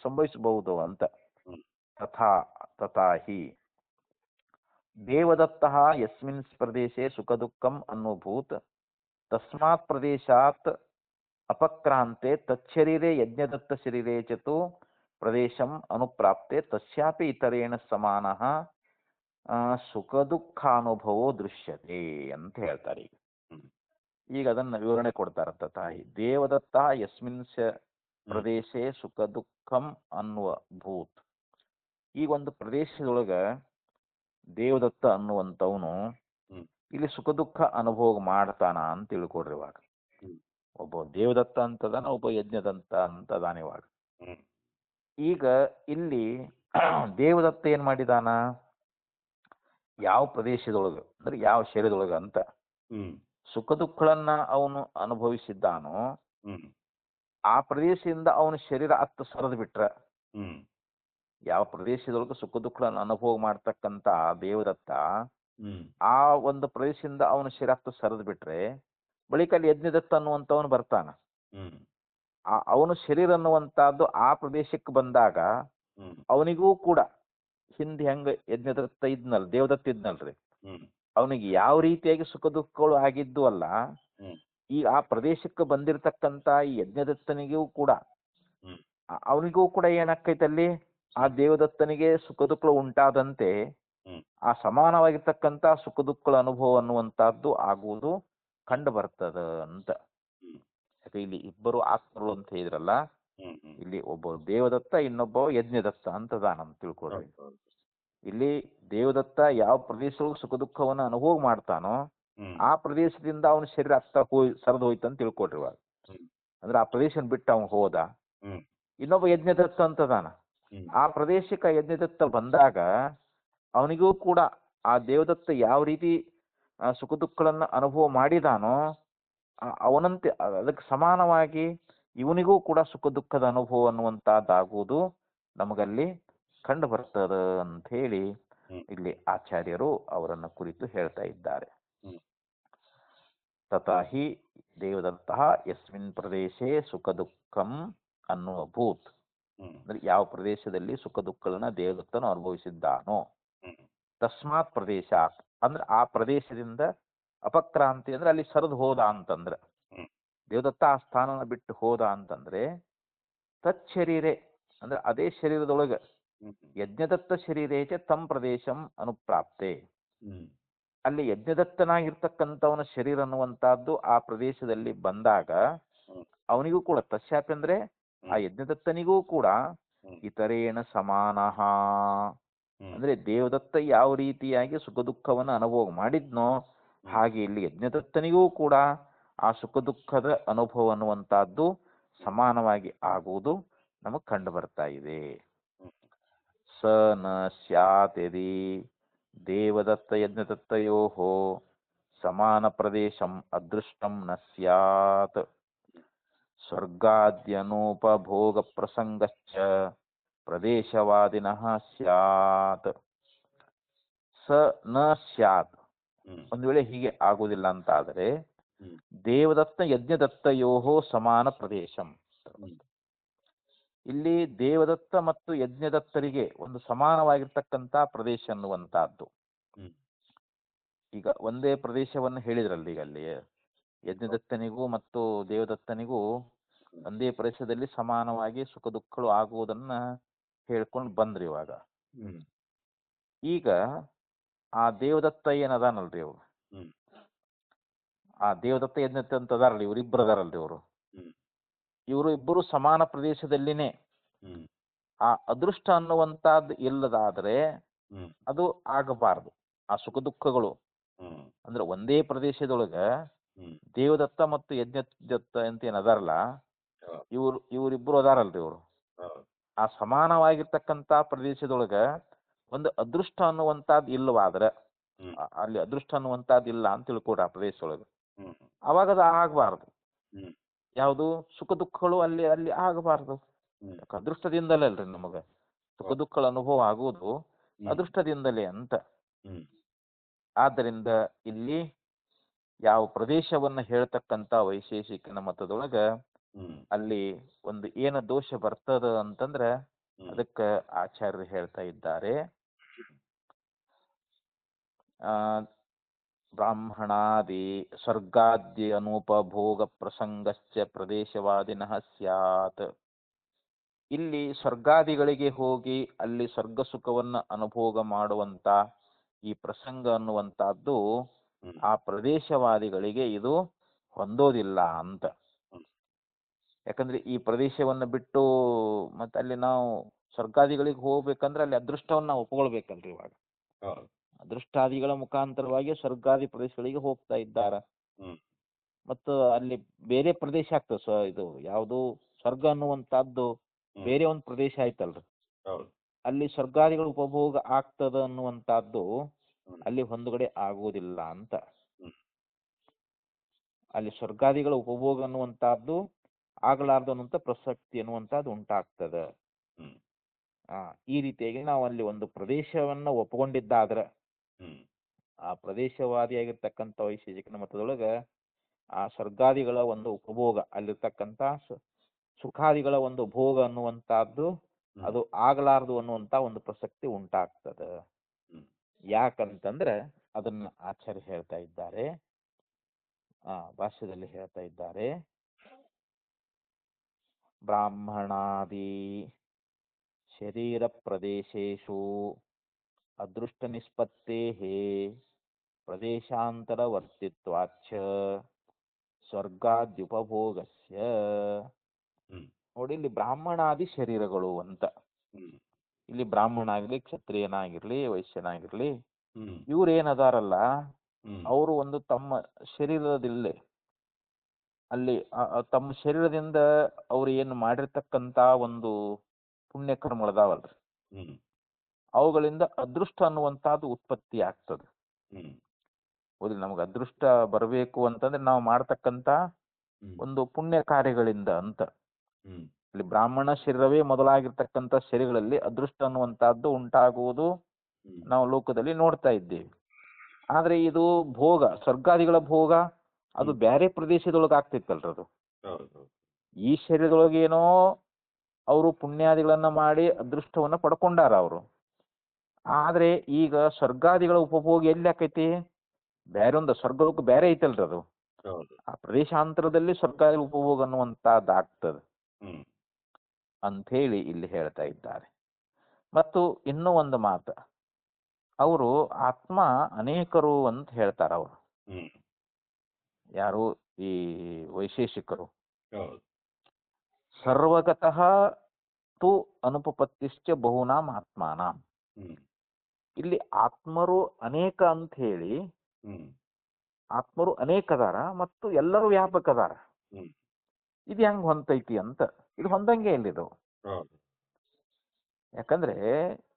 ಸಂಭವಿಸಬಹುದು ಅಂತ. ತಥಾ ಹಿ ದೇವದತ್ತಃ ಯಸ್ಮಿನ್ ಪ್ರದೇಶೆ ಸುಖ ದುಃಖಂ ಅನುಭೂತ್ ತಸ್ಮಾತ್ ಪ್ರದೇಶಾತ್ ಅಪಕ್ರಾಂತೆ ತಚ್ಶರೀರೆ ಯಜ್ಞದತ್ತ ಶರೀರೆ ಚತು ಪ್ರದೇಶಂ ಅನುಪ್ರಾಪ್ತೆ ತಸ್ಯಾಪಿ ಇತರೇಣ ಸಮಾನಃ ಸುಖ ದುಃಖಾನುಭವೋ ದೃಶ್ಯತೆ ಅಂತ ಹೇಳ್ತಾರೆ. ಈಗ ಅದನ್ನ ವಿವರಣೆ ಕೊಡ್ತಾರಂತ ತಾಯಿ. ದೇವದತ್ತ ಯಸ್ಮಿನ್ ಪ್ರದೇಶೆ ಸುಖ ದುಃಖಂ ಅನ್ನುವ ಭೂತ್. ಈ ಒಂದು ಪ್ರದೇಶದೊಳಗ ದೇವದತ್ತ ಅನ್ನುವಂಥವನು ಇಲ್ಲಿ ಸುಖ ದುಃಖ ಅನುಭವ ಮಾಡ್ತಾನ ಅಂತ ತಿಳ್ಕೊಡ್ರಿ. ಇವಾಗ ಒಬ್ಬ ದೇವದತ್ತ ಅಂತದಾನ, ಒಬ್ಬ ಯಜ್ಞದಂತ ಅಂತದಾನ. ಇವಾಗ ಈಗ ಇಲ್ಲಿ ದೇವದತ್ತ ಏನ್ ಮಾಡಿದಾನ, ಯಾವ ಪ್ರದೇಶದೊಳಗ ಅಂದ್ರೆ ಯಾವ ಶರೀರದೊಳಗ ಅಂತ ಸುಖ ದುಃಖಗಳನ್ನ ಅವನು ಅನುಭವಿಸಿದ್ದಾನೋ ಆ ಪ್ರದೇಶದಿಂದ ಅವನ ಶರೀರ ಅತ್ತ ಸರಿದು ಬಿಟ್ರ, ಯಾವ ಪ್ರದೇಶದೊಳಗೆ ಸುಖ ದುಃಖಗಳನ್ನು ಅನುಭವ ಮಾಡ್ತಕ್ಕಂತ ದೇವದತ್ತ ಆ ಒಂದು ಪ್ರದೇಶದಿಂದ ಅವನ ಶರೀರ ಅತ್ತ ಸರಿದು ಬಿಟ್ರೆ ಬಳಿಕ ಅಲ್ಲಿ ಯಜ್ಞದತ್ತ ಅನ್ನುವಂಥವನು ಬರ್ತಾನ. ಅವನು ಶರೀರ ಅನ್ನುವಂತಹದ್ದು ಆ ಪ್ರದೇಶಕ್ಕೆ ಬಂದಾಗ ಅವನಿಗೂ ಕೂಡ ಹಿಂದೆ ಹೆಂಗ ಯಜ್ಞದತ್ತ ಇದ್ನಲ್ ದೇವದತ್ತ ಇದ್ನಲ್ರಿ, ಅವನಿಗೆ ಯಾವ ರೀತಿಯಾಗಿ ಸುಖ ದುಃಖಗಳು ಆಗಿದ್ದು ಅಲ್ಲ, ಈ ಆ ಪ್ರದೇಶಕ್ಕೆ ಬಂದಿರತಕ್ಕಂತ ಈ ಯಜ್ಞದತ್ತನಿಗೂ ಕೂಡ ಅವನಿಗೂ ಕೂಡ ಏನಾಕೈತಲ್ಲಿ ಆ ದೇವದತ್ತನಿಗೆ ಸುಖ ದುಃಖಗಳು ಉಂಟಾದಂತೆ ಆ ಸಮಾನವಾಗಿರ್ತಕ್ಕಂತ ಸುಖ ದುಃಖಗಳ ಅನುಭವ ಅನ್ನುವಂತಹದ್ದು ಆಗುವುದು ಕಂಡು ಬರ್ತದ ಅಂತ. ಯಾಕೆ ಇಲ್ಲಿ ಇಬ್ಬರು ಆತ್ಮಗಳು ಅಂತ ಹೇಳಿದ್ರಲ್ಲ, ಇಲ್ಲಿ ಒಬ್ಬ ದೇವದತ್ತ ಇನ್ನೊಬ್ಬ ಯಜ್ಞದತ್ತ ಅಂತದಾನಂತ ತಿಳ್ಕೊಳ್ರಿ. ಇಲ್ಲಿ ದೇವದತ್ತ ಯಾವ ಪ್ರದೇಶದೊಳಗೆ ಸುಖ ದುಃಖವನ್ನ ಅನುಭವ ಮಾಡ್ತಾನೋ ಆ ಪ್ರದೇಶದಿಂದ ಅವನ ಶರೀರ ಅತ್ತ ಸರಿದು ಹೋಯ್ತು ಅಂತ ತಿಳ್ಕೊಡ್ರಿ. ಇವಾಗ ಅಂದ್ರೆ ಆ ಪ್ರದೇಶ ಬಿಟ್ಟು ಅವನು ಹೋದ. ಇನ್ನೊಬ್ಬ ಯಜ್ಞದತ್ತ ಅಂತದಾನ, ಆ ಪ್ರದೇಶಕ್ಕೆ ಯಜ್ಞದತ್ತ ಬಂದಾಗ ಅವನಿಗೂ ಕೂಡ ಆ ದೇವದತ್ತ ಯಾವ ರೀತಿ ಸುಖ ದುಃಖಗಳನ್ನ ಅನುಭವ ಮಾಡಿದಾನೋ ಅವನಂತೆ ಅದಕ್ಕೆ ಸಮಾನವಾಗಿ ಇವನಿಗೂ ಕೂಡ ಸುಖ ದುಃಖದ ಅನುಭವ ಅನ್ನುವಂತಹದ್ದಾಗುವುದು ನಮಗಲ್ಲಿ ಕಂಡು ಬರ್ತದ ಅಂತ ಹೇಳಿ ಇಲ್ಲಿ ಆಚಾರ್ಯರು ಅವರನ್ನ ಕುರಿತು ಹೇಳ್ತಾ ಇದ್ದಾರೆ. ತಥಾ ಹಿ ದೇವದತ್ತ ಯಸ್ಮಿನ್ ಪ್ರದೇಶೆ ಸುಖ ದುಃಖಂ ಅನ್ನುವ ಭೂತ್. ಅಂದ್ರೆ ಯಾವ ಪ್ರದೇಶದಲ್ಲಿ ಸುಖ ದುಃಖಗಳನ್ನ ದೇವದತ್ತನು ಅನುಭವಿಸಿದ್ದಾನೋ ತಸ್ಮಾತ್ ಪ್ರದೇಶ ಅಂದ್ರೆ ಆ ಪ್ರದೇಶದಿಂದ ಅಪಕ್ರಾಂತಿ ಅಂದ್ರೆ ಅಲ್ಲಿ ಸರಿದು ಹೋದ ಅಂತಂದ್ರೆ, ದೇವದತ್ತ ಆ ಸ್ಥಾನನ ಬಿಟ್ಟು ಹೋದ ಅಂತಂದ್ರೆ ತತ್ ಶರೀರೆ ಅಂದ್ರೆ ಅದೇ ಶರೀರದೊಳಗೆ ಯಜ್ಞದತ್ತ ಶರೀರೇಚ ತಮ್ ಪ್ರದೇಶಂ ಅನುಪ್ರಾಪ್ತೆ. ಅಲ್ಲಿ ಯಜ್ಞದತ್ತನಾಗಿರ್ತಕ್ಕಂಥವನ ಶರೀರ ಅನ್ನುವಂತಹದ್ದು ಆ ಪ್ರದೇಶದಲ್ಲಿ ಬಂದಾಗ ಅವನಿಗೂ ಕೂಡ ತಸ್ಯಾಪಿ ಅಂದ್ರೆ ಆ ಯಜ್ಞದತ್ತನಿಗೂ ಕೂಡ ಇತರೇಣ ಸಮಾನಃ ಅಂದ್ರೆ ದೇವದತ್ತ ಯಾವ ರೀತಿಯಾಗಿ ಸುಖ ದುಃಖವನ್ನು ಅನುಭವ ಮಾಡಿದ್ನೋ ಹಾಗೆ ಇಲ್ಲಿ ಯಜ್ಞದತ್ತನಿಗೂ ಕೂಡ ಆ ಸುಖ ದುಃಖದ ಅನುಭವ ಅನ್ನುವಂತಹದ್ದು ಸಮಾನವಾಗಿ ಆಗುವುದು ನಮಗೆ ಕಂಡು ಬರ್ತಾ ಇದೆ. ಸ ನ ಸ್ಯಾತ್ ಯದಿ ದೇವದತ್ತ ಯಜ್ಞದತ್ತಯೋ ಸಮಾನ ಪ್ರದೇಶಂ ಅದೃಷ್ಟಂ ನ ಸ್ಯಾತ್ ಸ್ವರ್ಗಾದ್ಯನೂಪಭೋಗ ಪ್ರಸಂಗಶ್ಚ ಪ್ರದೇಶವಾದಿನಃ ಸ್ಯಾತ್. ಸ ನ ಸ್ಯಾತ್, ಒಂದು ವೇಳೆ ಹೀಗೆ ಆಗುವುದಿಲ್ಲ ಅಂತಾದರೆ ದೇವದತ್ತ ಯಜ್ಞದತ್ತಯೋ ಸಮಾನ ಪ್ರದೇಶಂ. ಇಲ್ಲಿ ದೇವದತ್ತ ಮತ್ತು ಯಜ್ಞದತ್ತರಿಗೆ ಒಂದು ಸಮಾನವಾಗಿರ್ತಕ್ಕಂಥ ಪ್ರದೇಶ ಅನ್ನುವಂತಹದ್ದು. ಈಗ ಒಂದೇ ಪ್ರದೇಶವನ್ನು ಹೇಳಿದ್ರಲ್ಲಿ, ಈಗ ಅಲ್ಲಿ ಯಜ್ಞದತ್ತನಿಗೂ ಮತ್ತು ದೇವದತ್ತನಿಗೂ ಒಂದೇ ಪ್ರದೇಶದಲ್ಲಿ ಸಮಾನವಾಗಿ ಸುಖ ದುಃಖಗಳು ಆಗುವುದನ್ನ ಹೇಳ್ಕೊಂಡು ಬಂದ್ರಿ. ಇವಾಗ ಈಗ ಆ ದೇವದತ್ತ ಏನದಾನಲ್ರಿ, ಅವರು ಆ ದೇವದತ್ತ ಯಜ್ಞದತ್ತ ಅಂತ ಅದಾರಲ್ರಿ, ಇವರಿಬ್ಬರು ಅದಾರಲ್ರಿ, ಇವರು ಇಬ್ಬರು ಸಮಾನ ಪ್ರದೇಶದಲ್ಲಿನೇ ಆ ಅದೃಷ್ಟ ಅನ್ನುವಂತಹದ್ದು ಇಲ್ಲದಾದ್ರೆ ಅದು ಆಗಬಾರದು. ಆ ಸುಖ ದುಃಖಗಳು ಅಂದ್ರೆ ಒಂದೇ ಪ್ರದೇಶದೊಳಗ ದೇವದತ್ತ ಮತ್ತು ಯಜ್ಞದತ್ತ ಅಂತ ಏನ್ ಅದಾರಲ್ಲ, ಇವರಿಬ್ಬರು ಅದಾರಲ್ರಿ, ಇವರು ಆ ಸಮಾನವಾಗಿರ್ತಕ್ಕಂಥ ಪ್ರದೇಶದೊಳಗ ಒಂದು ಅದೃಷ್ಟ ಅನ್ನುವಂತಹದ್ದು ಇಲ್ಲವಾದ್ರೆ, ಅಲ್ಲಿ ಅದೃಷ್ಟ ಅನ್ನುವಂತಹದ್ದು ಇಲ್ಲ ಅಂತ ತಿಳ್ಕೊಡ್ರಿ ಆ ಪ್ರದೇಶದೊಳಗೆ, ಅವಾಗ ಅದು ಆಗಬಾರದು. ಯಾವುದು ಸುಖ ದುಃಖಗಳು ಅಲ್ಲಿ ಅಲ್ಲಿ ಆಗಬಾರದು. ಅದೃಷ್ಟದಿಂದಲೇ ಅಲ್ರಿ ನಮಗ ಸುಖ ದುಃಖಗಳ ಅನುಭವ ಆಗುವುದು, ಅದೃಷ್ಟದಿಂದಲೇ ಅಂತ. ಆದ್ದರಿಂದ ಇಲ್ಲಿ ಯಾವ ಪ್ರದೇಶವನ್ನ ಹೇಳ್ತಕ್ಕಂತ ವೈಶೇಷಿಕನ ಮತದೊಳಗ ಅಲ್ಲಿ ಒಂದು ಏನ ದೋಷ ಬರ್ತದ ಅಂತಂದ್ರ ಅದಕ್ಕ ಆಚಾರ್ಯರು ಹೇಳ್ತಾ ಇದ್ದಾರೆ, ಬ್ರಾಹ್ಮಣಾದಿ ಸ್ವರ್ಗಾದ್ಯ ಅನುಪಭೋಗ ಪ್ರಸಂಗಶ್ಚ ಪ್ರದೇಶವಾದಿನಃ ಸ್ಯಾತ್. ಇಲ್ಲಿ ಸ್ವರ್ಗಾದಿಗಳಿಗೆ ಹೋಗಿ ಅಲ್ಲಿ ಸ್ವರ್ಗ ಸುಖವನ್ನ ಅನುಭೋಗ ಮಾಡುವಂತ ಈ ಪ್ರಸಂಗ ಅನ್ನುವಂತಹದ್ದು ಆ ಪ್ರದೇಶವಾದಿಗಳಿಗೆ ಇದು ಹೊಂದೋದಿಲ್ಲ ಅಂತ. ಯಾಕಂದ್ರೆ ಈ ಪ್ರದೇಶವನ್ನ ಬಿಟ್ಟು ಮತ್ತೆ ಅಲ್ಲಿ ನಾವು ಸ್ವರ್ಗಾದಿಗಳಿಗೆ ಹೋಗ್ಬೇಕಂದ್ರೆ ಅಲ್ಲಿ ಅದೃಷ್ಟವನ್ನ ನಾವು ಒಪ್ಕೊಳ್ಬೇಕಲ್ರಿ. ಇವಾಗ ಅದೃಷ್ಟಾದಿಗಳ ಮುಖಾಂತರವಾಗಿ ಸ್ವರ್ಗಾದಿ ಪ್ರದೇಶಗಳಿಗೆ ಹೋಗ್ತಾ ಇದ್ದಾರ. ಮತ್ತು ಅಲ್ಲಿ ಬೇರೆ ಪ್ರದೇಶ ಆಗ್ತದೆ, ಇದು ಯಾವುದು ಸ್ವರ್ಗ ಅನ್ನುವಂತಹದ್ದು ಬೇರೆ ಒಂದು ಪ್ರದೇಶ ಆಯ್ತಲ್ರಿ, ಅಲ್ಲಿ ಸ್ವರ್ಗಾದಿಗಳ ಉಪಭೋಗ ಆಗ್ತದ ಅನ್ನುವಂತಹದ್ದು ಅಲ್ಲಿ ಹೊಂದುಗಡೆ ಆಗುವುದಿಲ್ಲ ಅಂತ. ಅಲ್ಲಿ ಸ್ವರ್ಗಾದಿಗಳ ಉಪಭೋಗ ಅನ್ನುವಂತಹದ್ದು ಆಗಲಾರ್ದು ಅನ್ನುವಂಥ ಪ್ರಸಕ್ತಿ ಅನ್ನುವಂಥದ್ದು ಉಂಟಾಗ್ತದ. ಈ ರೀತಿಯಾಗಿ ನಾವು ಅಲ್ಲಿ ಒಂದು ಪ್ರದೇಶವನ್ನ ಒಪ್ಪಿಕೊಂಡಿದ್ದಾದ್ರೆ ಆ ಪ್ರದೇಶವಾದಿಯಾಗಿರ್ತಕ್ಕಂಥ ವೈಶೇಷಿಕನ ಮತದೊಳಗ ಆ ಸ್ವರ್ಗಾದಿಗಳ ಒಂದು ಉಪಭೋಗ, ಅಲ್ಲಿರ್ತಕ್ಕಂಥ ಸುಖಾದಿಗಳ ಒಂದು ಭೋಗ ಅನ್ನುವಂತಹದ್ದು ಅದು ಆಗಲಾರದು ಅನ್ನುವಂತ ಒಂದು ಪ್ರಸಕ್ತಿ ಉಂಟಾಗ್ತದ. ಯಾಕಂತಂದ್ರೆ ಅದನ್ನ ಆಚಾರ್ಯ ಹೇಳ್ತಾ ಇದ್ದಾರೆ, ಭಾಷ್ಯದಲ್ಲಿ ಹೇಳ್ತಾ ಇದ್ದಾರೆ, ಬ್ರಾಹ್ಮಣಾದಿ ಶರೀರ ಪ್ರದೇಶೇಶು ಅದೃಷ್ಟ ನಿಷ್ಪತ್ತೇಹೇ ಪ್ರದೇಶಾಂತರ ವರ್ತಿತ್ವಾಚ್ಛ ಸ್ವರ್ಗಾದ್ಯುಪಭೋಗಸ್ಯ. ನೋಡಿ, ಇಲ್ಲಿ ಬ್ರಾಹ್ಮಣಾದಿ ಶರೀರಗಳು ಅಂತ, ಇಲ್ಲಿ ಬ್ರಾಹ್ಮಣ ಆಗ್ಲಿ, ಕ್ಷತ್ರಿಯನಾಗಿರ್ಲಿ, ವೈಶ್ಯನಾಗಿರ್ಲಿ, ಇವ್ರೇನದಾರಲ್ಲ ಅವರು ಒಂದು ತಮ್ಮ ಶರೀರದಿಲ್ಲೇ ಅಲ್ಲಿ ತಮ್ಮ ಶರೀರದಿಂದ ಅವ್ರು ಏನು ಮಾಡಿರ್ತಕ್ಕಂತ ಒಂದು ಪುಣ್ಯ ಕರ್ಮಗಳದಾವಲ್ರಿ, ಅವುಗಳಿಂದ ಅದೃಷ್ಟ ಅನ್ನುವಂತಹದ್ದು ಉತ್ಪತ್ತಿ ಆಗ್ತದೆ. ಹೌದು, ನಮ್ಗೆ ಅದೃಷ್ಟ ಬರಬೇಕು ಅಂತಂದ್ರೆ ನಾವು ಮಾಡ್ತಕ್ಕಂತ ಒಂದು ಪುಣ್ಯ ಕಾರ್ಯಗಳಿಂದ ಅಂತ. ಇಲ್ಲಿ ಬ್ರಾಹ್ಮಣ ಶರೀರವೇ ಮೊದಲಾಗಿರ್ತಕ್ಕಂಥ ಶರೀರಗಳಲ್ಲಿ ಅದೃಷ್ಟ ಅನ್ನುವಂತಹದ್ದು ಉಂಟಾಗುವುದು ನಾವು ಲೋಕದಲ್ಲಿ ನೋಡ್ತಾ ಇದ್ದೇವೆ. ಆದ್ರೆ ಇದು ಭೋಗ, ಸ್ವರ್ಗಾದಿಗಳ ಭೋಗ ಅದು ಬೇರೆ ಪ್ರದೇಶದೊಳಗೆ ಆಗ್ತಿತ್ತಲ್ರ. ಅದು ಈ ಶರೀರದೊಳಗೇನೋ ಅವರು ಪುಣ್ಯಾದಿಗಳನ್ನ ಮಾಡಿ ಅದೃಷ್ಟವನ್ನ ಪಡ್ಕೊಂಡಾರ ಅವರು. ಆದ್ರೆ ಈಗ ಸ್ವರ್ಗಾದಿಗಳ ಉಪಭೋಗ ಎಲ್ಲಿ ಆಕೈತಿ, ಬೇರೆ ಒಂದು ಸ್ವರ್ಗಲೋಕ ಬೇರೆ ಐತಲ್ರಿ, ಅದು ಆ ಪ್ರದೇಶಾಂತರದಲ್ಲಿ ಸ್ವರ್ಗಾದಿ ಉಪಭೋಗ ಅನ್ನುವಂತಹದ್ದು ಆಗ್ತದೆ ಅಂಥೇಳಿ ಇಲ್ಲಿ ಹೇಳ್ತಾ ಇದ್ದಾರೆ. ಮತ್ತು ಇನ್ನೂ ಒಂದು ಮಾತು, ಅವರು ಆತ್ಮ ಅನೇಕರು ಅಂತ ಹೇಳ್ತಾರ ಅವರು. ಯಾರು? ಈ ವೈಶೇಷಿಕರು. ಸರ್ವಗತಃ ತು ಅನುಪಪತ್ತಿಶ್ಚ ಬಹುನಾಂ ಆತ್ಮಾನಾಂ. ಇಲ್ಲಿ ಆತ್ಮರು ಅನೇಕ ಅಂತ ಹೇಳಿ ಆತ್ಮರು ಅನೇಕ ಅದಾರ ಮತ್ತು ಎಲ್ಲರೂ ವ್ಯಾಪಕ ಅದಾರ. ಇದು ಹೆಂಗ್ ಹೊಂತೈತಿ ಅಂತ. ಇದು ಹೊಂದಂಗೆ ಇಲ್ಲಿದು. ಯಾಕಂದ್ರೆ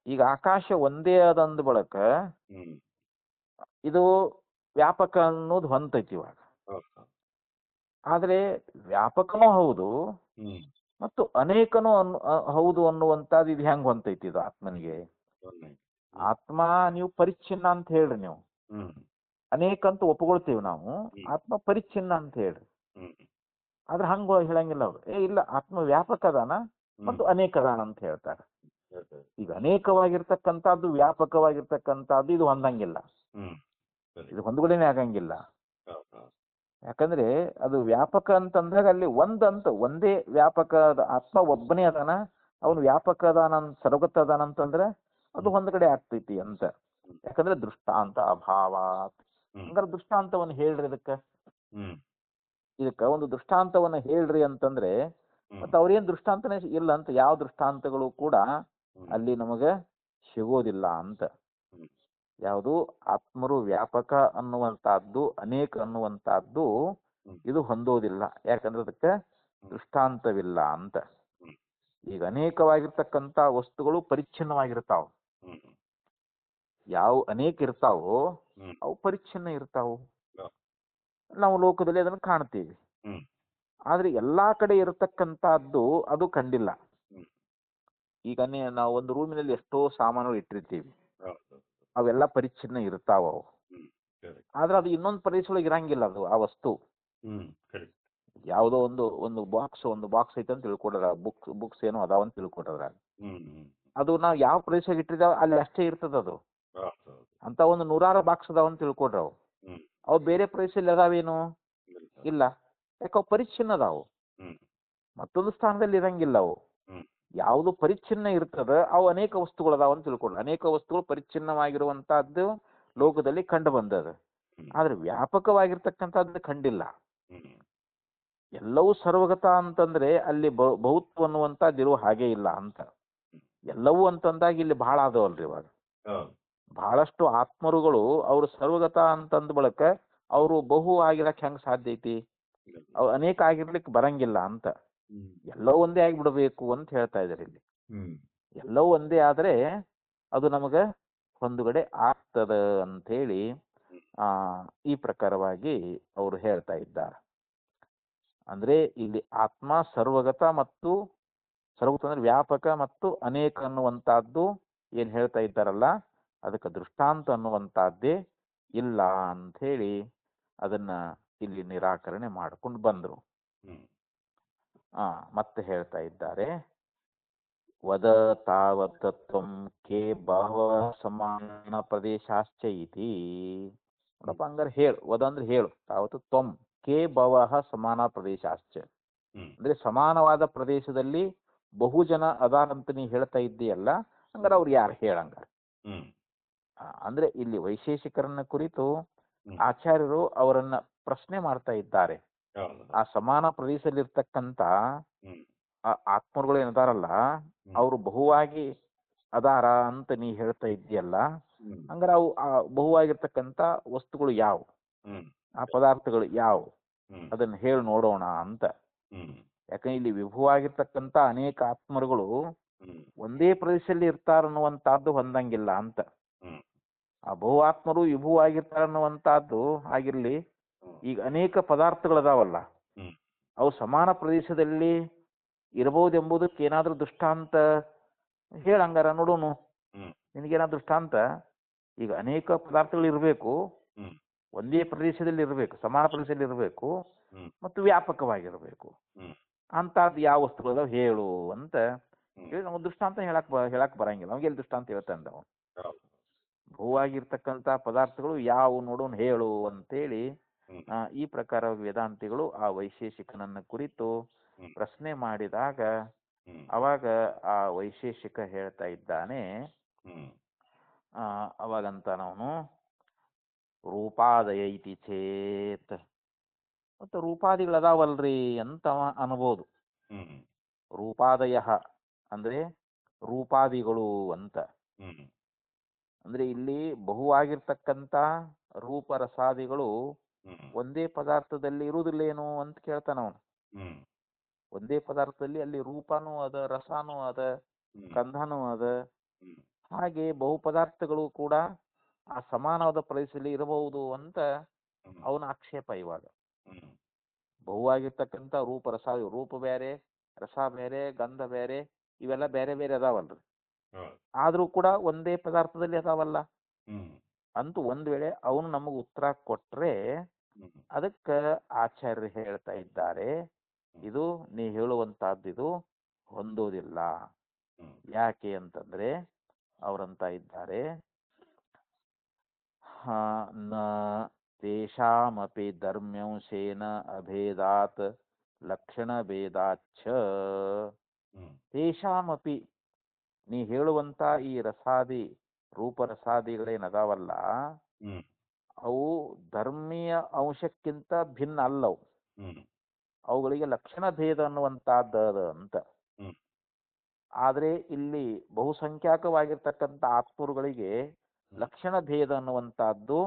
ಈಗ ಆಕಾಶ ಒಂದೇ ಅದಂದ ಬಳಕ ಇದು ವ್ಯಾಪಕ ಅನ್ನೋದು ಹೊಂತೈತಿ ಇವಾಗ. ಆದ್ರೆ ವ್ಯಾಪಕನೂ ಹೌದು ಮತ್ತು ಅನೇಕನೂ ಹೌದು ಅನ್ನುವಂಥದ್ದು ಇದು ಹೆಂಗ್ ಹೊಂತೈತಿ ಇದು ಆತ್ಮನಿಗೆ. ಆತ್ಮ ನೀವು ಪರಿಚ್ಛಿನ್ನ ಅಂತ ಹೇಳ್ರಿ, ನೀವು ಅನೇಕ ಅಂತ ಒಪ್ಕೊಳ್ತೀವಿ ನಾವು, ಆತ್ಮ ಪರಿಚ್ಛಿನ್ನ ಅಂತ ಹೇಳ್ರಿ. ಆದ್ರೆ ಹಂಗ ಹೇಳಂಗಿಲ್ಲ ಅವ್ರು. ಇಲ್ಲ, ಆತ್ಮ ವ್ಯಾಪಕ ಅದಾನ ಮತ್ತು ಅನೇಕ ಅದಾನ ಅಂತ ಹೇಳ್ತಾರೆ. ಈಗ ಅನೇಕವಾಗಿರ್ತಕ್ಕಂಥದ್ದು ವ್ಯಾಪಕವಾಗಿರ್ತಕ್ಕಂಥದ್ದು ಇದು ಹೊಂದಂಗಿಲ್ಲ, ಇದು ಹೊಂದ್ಗಳೇನೆ ಆಗಂಗಿಲ್ಲ. ಯಾಕಂದ್ರೆ ಅದು ವ್ಯಾಪಕ ಅಂತಂದಾಗ ಅಲ್ಲಿ ಒಂದೇ ವ್ಯಾಪಕ ಆತ್ಮ ಒಬ್ಬನೇ ಅದಾನ, ಅವನು ವ್ಯಾಪಕ ಅದಾನ, ಸರ್ವಗತ ಅದಾನ ಅಂತಂದ್ರೆ ಅದು ಹೊಂದ್ಗಡೆ ಆಗ್ತೈತಿ ಅಂತ. ಯಾಕಂದ್ರೆ ದೃಷ್ಟಾಂತ ಅಭಾವ. ಹಂಗಾರೆ ದೃಷ್ಟಾಂತವನ್ನು ಹೇಳ್ರಿ ಇದಕ್ಕ ಒಂದು ದೃಷ್ಟಾಂತವನ್ನ ಹೇಳ್ರಿ ಅಂತಂದ್ರೆ ಮತ್ತೆ ಅವ್ರೇನ್ ದೃಷ್ಟಾಂತನೇ ಇಲ್ಲ ಅಂತ, ಯಾವ ದೃಷ್ಟಾಂತಗಳು ಕೂಡ ಅಲ್ಲಿ ನಮಗ ಸಿಗೋದಿಲ್ಲ ಅಂತ. ಯಾವುದು ಆತ್ಮರು ವ್ಯಾಪಕ ಅನ್ನುವಂತಹದ್ದು ಅನೇಕ ಅನ್ನುವಂತಹದ್ದು ಇದು ಹೊಂದೋದಿಲ್ಲ. ಯಾಕಂದ್ರೆ ಅದಕ್ಕೆ ದೃಷ್ಟಾಂತವಿಲ್ಲ ಅಂತ. ಈಗ ಅನೇಕವಾಗಿರ್ತಕ್ಕಂಥ ವಸ್ತುಗಳು ಪರಿಚ್ಛಿನ್ನವಾಗಿರ್ತಾವ. ಯಾವ ಅನೇಕ ಇರ್ತಾವೋ ಅವು ಪರಿಚ್ಛಿನ್ನ ಇರ್ತಾವು. ನಾವು ಲೋಕದಲ್ಲಿ ಅದನ್ನು ಕಾಣ್ತೀವಿ. ಆದ್ರೆ ಎಲ್ಲಾ ಕಡೆ ಇರತಕ್ಕಂತಹದ್ದು ಅದು ಕಂಡಿಲ್ಲ. ಈಗ ನಾವು ಒಂದು ರೂಮಿನಲ್ಲಿ ಎಷ್ಟೋ ಸಾಮಾನುಗಳು ಇಟ್ಟಿರ್ತೀವಿ, ಅವೆಲ್ಲ ಪರಿಚ್ಛಿನ್ನ ಇರ್ತಾವ ಅವು. ಆದ್ರೆ ಅದು ಇನ್ನೊಂದು ಪ್ರದೇಶದೊಳಗೆ ಇರಂಗಿಲ್ಲ ಅದು ಆ ವಸ್ತು. ಯಾವುದೋ ಒಂದು ಬಾಕ್ಸ್ ಐತೆ ಅಂತ ತಿಳ್ಕೊಡ್ರ, ಬುಕ್ಸ್ ಏನೋ ಅದಾವ ಅಂತ ತಿಳ್ಕೊಡ್ರ. ಅದು ನಾವು ಯಾವ ಪ್ರದೇಶದಾಗ ಇಟ್ಟಿದ್ದಾವ ಅಲ್ಲಿ ಅಷ್ಟೇ ಇರ್ತದ ಅದು. ಅಂತ ಒಂದು 100 ಬಾಕ್ಸ್ ಅದಾವ ಅಂತ ತಿಳ್ಕೊಡ್ರ. ಅವು ಬೇರೆ ಪ್ರದೇಶದಲ್ಲಿ ಅದಾವೇನು? ಇಲ್ಲ. ಯಾಕೆ ಅವು ಪರಿಚ್ಛಿನ್ನ ಅದಾವು, ಮತ್ತೊಂದು ಸ್ಥಾನದಲ್ಲಿ ಇರಂಗಿಲ್ಲ ಅವು. ಯಾವುದು ಪರಿಚ್ಛಿನ್ನ ಇರ್ತದ ಅವು ಅನೇಕ ವಸ್ತುಗಳು ಅದಾವ ಅಂತ ತಿಳ್ಕೊಡ್ರಿ. ಅನೇಕ ವಸ್ತುಗಳು ಪರಿಚ್ಛಿನ್ನವಾಗಿರುವಂತಹದ್ದು ಲೋಕದಲ್ಲಿ ಕಂಡು ಬಂದದ. ಆದ್ರೆ ವ್ಯಾಪಕವಾಗಿರ್ತಕ್ಕಂಥದ್ದು ಕಂಡಿಲ್ಲ. ಎಲ್ಲವೂ ಸರ್ವಗತ ಅಂತಂದ್ರೆ ಅಲ್ಲಿ ಬಹುತ್ವ ಅನ್ನುವಂಥದ್ದು ಇರುವ ಹಾಗೆ ಇಲ್ಲ ಅಂತ. ಎಲ್ಲವೂ ಅಂತಂದಾಗ ಇಲ್ಲಿ ಬಹಳ ಆದವಲ್ರಿ ಇವಾಗ. ಬಹಳಷ್ಟು ಆತ್ಮರುಗಳು ಅವರು ಸರ್ವಗತ ಅಂತಂದ ಬಳಕ ಅವರು ಬಹು ಆಗಿರಕ್ ಹೆಂಗ್ ಸಾಧ್ಯ ಐತಿ? ಅವ್ರು ಅನೇಕ ಆಗಿರ್ಲಿಕ್ಕೆ ಬರಂಗಿಲ್ಲ ಅಂತ. ಎಲ್ಲವೂ ಒಂದೇ ಆಗಿಬಿಡ್ಬೇಕು ಅಂತ ಹೇಳ್ತಾ ಇದಾರೆ ಇಲ್ಲಿ. ಎಲ್ಲವೂ ಒಂದೇ ಆದ್ರೆ ಅದು ನಮಗ ಹೊಂದುಗಡೆ ಆಗ್ತದ ಅಂತ ಹೇಳಿ ಈ ಪ್ರಕಾರವಾಗಿ ಅವರು ಹೇಳ್ತಾ ಇದ್ದಾರೆ. ಅಂದ್ರೆ ಇಲ್ಲಿ ಆತ್ಮ ಸರ್ವಗತ ಮತ್ತು ಸರ್ವಗತ ಅಂದ್ರೆ ವ್ಯಾಪಕ ಮತ್ತು ಅನೇಕ ಅನ್ನುವಂತಹದ್ದು ಏನ್ ಹೇಳ್ತಾ ಇದ್ದಾರಲ್ಲ, ಅದಕ್ಕೆ ದೃಷ್ಟಾಂತ ಅನ್ನುವಂತಹದ್ದೇ ಇಲ್ಲ ಅಂತ ಹೇಳಿ ಅದನ್ನ ಇಲ್ಲಿ ನಿರಾಕರಣೆ ಮಾಡ್ಕೊಂಡು ಬಂದ್ರು. ಮತ್ತೆ ಹೇಳ್ತಾ ಇದ್ದಾರೆ, ವದ ತಾವತ್ ತ್ವಂ ಕೇ ಬಹವಃ ಸಮಾನ ಪ್ರದೇಶಾಶ್ಚ ಇತಿ. ನೋಡಪ್ಪ, ಹಂಗಾರೆ ಹೇಳು. ವದ ಅಂದ್ರೆ ಹೇಳು. ತಾವತ್ ತ್ವಂ ಕೇ ಬಹವಃ ಸಮಾನ ಪ್ರದೇಶಾಶ್ಚ ಅಂದ್ರೆ ಸಮಾನವಾದ ಪ್ರದೇಶದಲ್ಲಿ ಬಹುಜನ ಅದಾರಂತ ನೀ ಹೇಳ್ತಾ ಇದ್ದೀಯಲ್ಲ, ಹಂಗಾರೆ ಅವ್ರು ಯಾರು ಹೇಳಂಗಾರ? ಅಂದ್ರೆ ಇಲ್ಲಿ ವೈಶೇಷಿಕರನ್ನ ಕುರಿತು ಆಚಾರ್ಯರು ಅವರನ್ನ ಪ್ರಶ್ನೆ ಮಾಡ್ತಾ ಇದ್ದಾರೆ. ಆ ಸಮಾನ ಪ್ರದೇಶದಲ್ಲಿರ್ತಕ್ಕಂಥ ಆತ್ಮರುಗಳು ಏನದಾರಲ್ಲ, ಅವರು ಬಹುವಾಗಿ ಅದಾರ ಅಂತ ನೀ ಹೇಳ್ತಾ ಇದ್ದೀಯಲ್ಲ, ಹಂಗಾರೆ ಅವು ಬಹುವಾಗಿರ್ತಕ್ಕಂಥ ವಸ್ತುಗಳು ಯಾವು, ಆ ಪದಾರ್ಥಗಳು ಯಾವು, ಅದನ್ನ ಹೇಳಿ ನೋಡೋಣ ಅಂತ. ಯಾಕಂದ್ರೆ ಇಲ್ಲಿ ವಿಭುವಾಗಿರ್ತಕ್ಕಂಥ ಅನೇಕ ಆತ್ಮರುಗಳು ಒಂದೇ ಪ್ರದೇಶದಲ್ಲಿ ಇರ್ತಾರನ್ನುವಂತಹದ್ದು ಹೊಂದಂಗಿಲ್ಲ ಅಂತ. ಆ ಬಹು ಆತ್ಮರು ವಿಭುವಾಗಿರ್ತಾರನ್ನುವಂತಹದ್ದು ಆಗಿರ್ಲಿ. ಈಗ ಅನೇಕ ಪದಾರ್ಥಗಳದಾವಲ್ಲ, ಅವು ಸಮಾನ ಪ್ರದೇಶದಲ್ಲಿ ಇರಬಹುದೆಂಬುದಕ್ಕೆ ಏನಾದ್ರೂ ದೃಷ್ಟಾಂತ ಹೇಳಂಗಾರ ನೋಡೋನು. ನಿನಗೇನಾದ್ರು ದೃಷ್ಟಾಂತ? ಈಗ ಅನೇಕ ಪದಾರ್ಥಗಳು ಇರಬೇಕು, ಒಂದೇ ಪ್ರದೇಶದಲ್ಲಿ ಇರಬೇಕು, ಸಮಾನ ಪ್ರದೇಶದಲ್ಲಿ ಇರಬೇಕು ಮತ್ತು ವ್ಯಾಪಕವಾಗಿರಬೇಕು. ಅಂತದ್ದು ಯಾವ ವಸ್ತುಗಳು ಹೇಳು ಅಂತ ಹೇಳಿ ನಮ್ಗೆ ದೃಷ್ಟಾಂತ ಹೇಳಕ್ ಬರಂಗಿಲ್ಲ. ನಮ್ಗೆ ಎಲ್ಲಿ ದೃಷ್ಟಾಂತ ಹೇಳ್ತಾನೆ ನಾವು? ಭೂವಾಗಿರ್ತಕ್ಕಂಥ ಪದಾರ್ಥಗಳು ಯಾವ ನೋಡೋನು ಹೇಳು ಅಂತೇಳಿ ಈ ಪ್ರಕಾರ ವೇದಾಂತಿಗಳು ಆ ವೈಶೇಷಿಕನನ್ನ ಕುರಿತು ಪ್ರಶ್ನೆ ಮಾಡಿದಾಗ ಅವಾಗ ಆ ವೈಶೇಷಿಕ ಹೇಳ್ತಾ ಇದ್ದಾನೆ, ಅವಾಗಂತ ನಾವು ರೂಪಾದಯ ಇತಿ ಚೇತ್, ಮತ್ತು ರೂಪಾದಿಗಳದಾವಲ್ರಿ ಅಂತ ಅನ್ಬೋದು. ರೂಪಾದಯ ಅಂದ್ರೆ ರೂಪಾದಿಗಳು ಅಂತ. ಅಂದ್ರೆ ಇಲ್ಲಿ ಬಹುವಾಗಿರ್ತಕ್ಕಂಥ ರೂಪರಸಾದಿಗಳು ಹ್ಮ್ ಒಂದೇ ಪದಾರ್ಥದಲ್ಲಿ ಇರುವುದಿಲ್ಲೇನು ಅಂತ ಕೇಳ್ತಾನ ಅವನು. ಹ್ಮ್ ಒಂದೇ ಪದಾರ್ಥದಲ್ಲಿ ಅಲ್ಲಿ ರೂಪನೂ ಅದ, ರಸನೂ ಅದ, ಹ್ಮ್ ಗಂಧನೂ ಅದ. ಹ್ಮ್ ಹಾಗೆ ಬಹು ಪದಾರ್ಥಗಳು ಕೂಡ ಆ ಸಮಾನವಾದ ಪ್ರದೇಶದಲ್ಲಿ ಇರಬಹುದು ಅಂತ ಹ್ಮ್ ಅವನ ಆಕ್ಷೇಪ. ಇವಾಗ ಹ್ಮ್ ಬಹುವಾಗಿರ್ತಕ್ಕಂಥ ರೂಪ ರಸ, ರೂಪ ಬೇರೆ, ರಸ ಬೇರೆ, ಗಂಧ ಬೇರೆ, ಇವೆಲ್ಲ ಬೇರೆ ಬೇರೆ ಅದಾವಲ್ರಿ. ಹೌದು. ಆದ್ರೂ ಕೂಡ ಒಂದೇ ಪದಾರ್ಥದಲ್ಲಿ ಅದಾವಲ್ಲ ಹ್ಮ್ ಅಂತೂ ಒಂದ್ ವೇಳೆ ಅವನು ನಮಗೆ ಉತ್ತರ ಕೊಟ್ರೆ ಹ್ಮ್ ಅದಕ್ಕ ಆಚಾರ್ಯರು ಹೇಳ್ತಾ ಇದ್ದಾರೆ, ಇದು ನೀ ಹೇಳುವಂತಹದ್ದು ಇದು ಹೊಂದೋದಿಲ್ಲ. ಹ್ಮ್ ಯಾಕೆ ಅಂತಂದ್ರೆ ಅವರಂತ ಇದ್ದಾರೆ, ನ ತೇಷಾಮಪಿ ಧರ್ಮ್ಯಂಶೇನ ಅಭೇದಾತ್ ಲಕ್ಷಣ ಭೇದಾಚ್ಛ. ಹ್ಮ್ ತೇಷಾಮಪಿ ನೀ ಹೇಳುವಂತ ಈ ರಸಾದಿ ರೂಪರಸಾದಿಗಳೇನದಾವಲ್ಲ ಹ್ಮ್ ಅವು ಧರ್ಮೀಯ ಅಂಶಕ್ಕಿಂತ ಭಿನ್ನ ಅಲ್ಲವು. ಹ್ಮ್ ಅವುಗಳಿಗೆ ಲಕ್ಷಣ ಭೇದ ಅನ್ನುವಂತಹದ್ದು ಅಂತ. ಹ್ಮ್ ಆದ್ರೆ ಇಲ್ಲಿ ಬಹುಸಂಖ್ಯಾಕವಾಗಿರ್ತಕ್ಕಂಥ ಆತ್ಮರುಗಳಿಗೆ ಲಕ್ಷಣ ಭೇದ ಅನ್ನುವಂತಹದ್ದು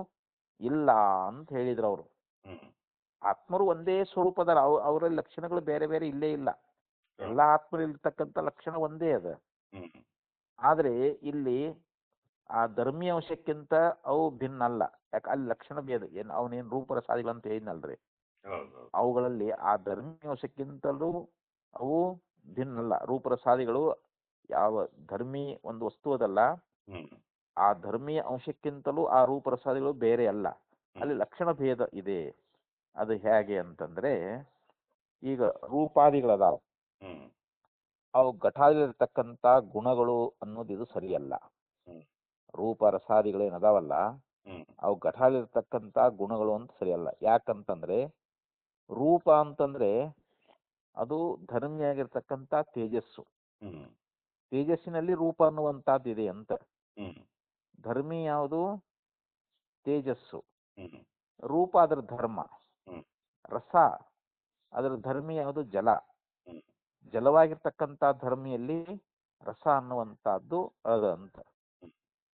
ಇಲ್ಲ ಅಂತ ಹೇಳಿದ್ರು ಅವರು. ಹ್ಮ್ ಆತ್ಮರು ಒಂದೇ ಸ್ವರೂಪದ, ಅವರಲ್ಲಿ ಲಕ್ಷಣಗಳು ಬೇರೆ ಬೇರೆ ಇಲ್ಲೇ ಇಲ್ಲ. ಎಲ್ಲಾ ಆತ್ಮರಿರ್ತಕ್ಕಂಥ ಲಕ್ಷಣ ಒಂದೇ ಅದ. ಹ್ಮ್ ಆದ್ರೆ ಇಲ್ಲಿ ಆ ಧರ್ಮೀಯ ಅಂಶಕ್ಕಿಂತ ಅವು ಭಿನ್ನ ಅಲ್ಲ. ಯಾಕೆ ಅಲ್ಲಿ ಲಕ್ಷಣ ಭೇದ ಏನ್ ಅವನೇನ್ ರೂಪರಸಾದಿಗಳು ಅಂತ ಹೇಳಿದ್ನಲ್ರಿ, ಹೌದು. ಅವುಗಳಲ್ಲಿ ಆ ಧರ್ಮೀಯ ಅಂಶಕ್ಕಿಂತಲೂ ಅವು ಭಿನ್ನ ಅಲ್ಲ. ರೂಪರಸಾದಿಗಳು ಯಾವ ಧರ್ಮಿ ಒಂದು ವಸ್ತು ಅದಲ್ಲ, ಹ್ಮ್ ಆ ಧರ್ಮೀಯ ಅಂಶಕ್ಕಿಂತಲೂ ಆ ರೂಪರಸಾದಿಗಳು ಬೇರೆ ಅಲ್ಲ. ಅಲ್ಲಿ ಲಕ್ಷಣ ಭೇದ ಇದೆ. ಅದು ಹೇಗೆ ಅಂತಂದ್ರೆ, ಈಗ ರೂಪಾದಿಗಳದಾವ, ಹ್ಮ್ ಅವು ಘಟಾದಿರ್ತಕ್ಕಂಥ ಗುಣಗಳು ಅನ್ನೋದು ಇದು ಸರಿಯಲ್ಲ. ಹ್ಮ್ ರೂಪ ರಸಾದಿಗಳೇನದಾವಲ್ಲ ಹ್ಮ್ ಅವು ಘಟಾದಿರ್ತಕ್ಕಂಥ ಗುಣಗಳು ಅಂತ ಸರಿಯಲ್ಲ. ಯಾಕಂತಂದ್ರೆ ರೂಪ ಅಂತಂದ್ರೆ ಅದು ಧರ್ಮಿಯಾಗಿರ್ತಕ್ಕಂಥ ತೇಜಸ್ಸು. ಹ್ಮ್ ತೇಜಸ್ಸಿನಲ್ಲಿ ರೂಪ ಅನ್ನುವಂಥದ್ದು ಇದೆ ಅಂತ. ಹ್ಮ್ ಧರ್ಮಿ ಯಾವುದು? ತೇಜಸ್ಸು. ಹ್ಮ್ ರೂಪ ಅದರ ಧರ್ಮ. ಹ್ಮ್ ರಸ ಅದರ ಧರ್ಮಿ ಯಾವುದು? ಜಲ. ಹ್ಮ್ ಜಲವಾಗಿರ್ತಕ್ಕಂಥ ಧರ್ಮಿಯಲ್ಲಿ ರಸ ಅನ್ನುವಂಥದ್ದು ಅದ ಅಂತ.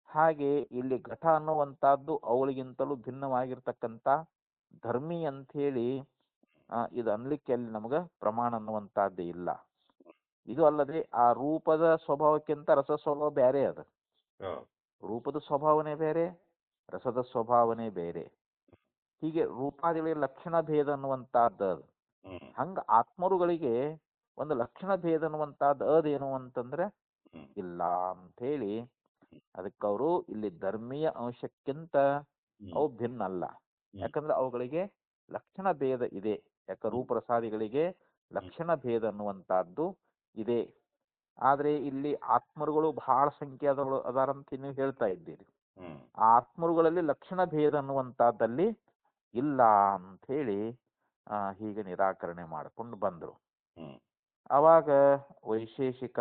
ಹಾಗೆ ಇಲ್ಲಿ ಘಟ ಅನ್ನುವಂಥದ್ದು ಅವುಗಳಿಗಿಂತಲೂ ಭಿನ್ನವಾಗಿರ್ತಕ್ಕಂಥ ಧರ್ಮಿ ಅಂಥೇಳಿ ಇದು ಅನ್ಲಿಕ್ಕೆ ಅಲ್ಲಿ ನಮಗೆ ಪ್ರಮಾಣ ಅನ್ನುವಂಥದ್ದೇ ಇಲ್ಲ. ಇದು ಅಲ್ಲದೆ ಆ ರೂಪದ ಸ್ವಭಾವಕ್ಕಿಂತ ರಸ ಸ್ವಭಾವ ಬೇರೆ ಅದ. ರೂಪದ ಸ್ವಭಾವನೆ ಬೇರೆ, ರಸದ ಸ್ವಭಾವನೆ ಬೇರೆ. ಹೀಗೆ ರೂಪಾದಿಗಳಿಗೆ ಲಕ್ಷಣ ಭೇದ ಅನ್ನುವಂಥದ್ದು ಅದು. ಹಂಗ ಆತ್ಮರುಗಳಿಗೆ ಒಂದು ಲಕ್ಷಣ ಭೇದ ಅನ್ನುವಂಥದ್ದು ಅದೇನು ಅಂತಂದ್ರೆ ಇಲ್ಲ ಅಂಥೇಳಿ, ಅದಕ್ಕೆ ಅವರು ಇಲ್ಲಿ ಧರ್ಮೀಯ ಅಂಶಕ್ಕಿಂತ ಅವು ಭಿನ್ನ ಅಲ್ಲ. ಯಾಕಂದ್ರೆ ಅವುಗಳಿಗೆ ಲಕ್ಷಣ ಭೇದ ಇದೆ. ಯಾಕ ರೂಪರಸಾದಿಗಳಿಗೆ ಲಕ್ಷಣ ಭೇದ ಅನ್ನುವಂಥದ್ದು ಇದೆ. ಆದ್ರೆ ಇಲ್ಲಿ ಆತ್ಮರುಗಳು ಬಹಳ ಸಂಖ್ಯೆಯಾದವರು ಅದಾರಂತ ನೀವು ಹೇಳ್ತಾ ಇದ್ದೀರಿ. ಆ ಆತ್ಮರುಗಳಲ್ಲಿ ಲಕ್ಷಣ ಭೇದ ಅನ್ನುವಂಥದ್ದಲ್ಲಿ ಇಲ್ಲ ಅಂತ ಹೇಳಿ ಹೀಗೆ ನಿರಾಕರಣೆ ಮಾಡಿಕೊಂಡು ಬಂದರು. ಅವಾಗ ವೈಶೇಷಿಕ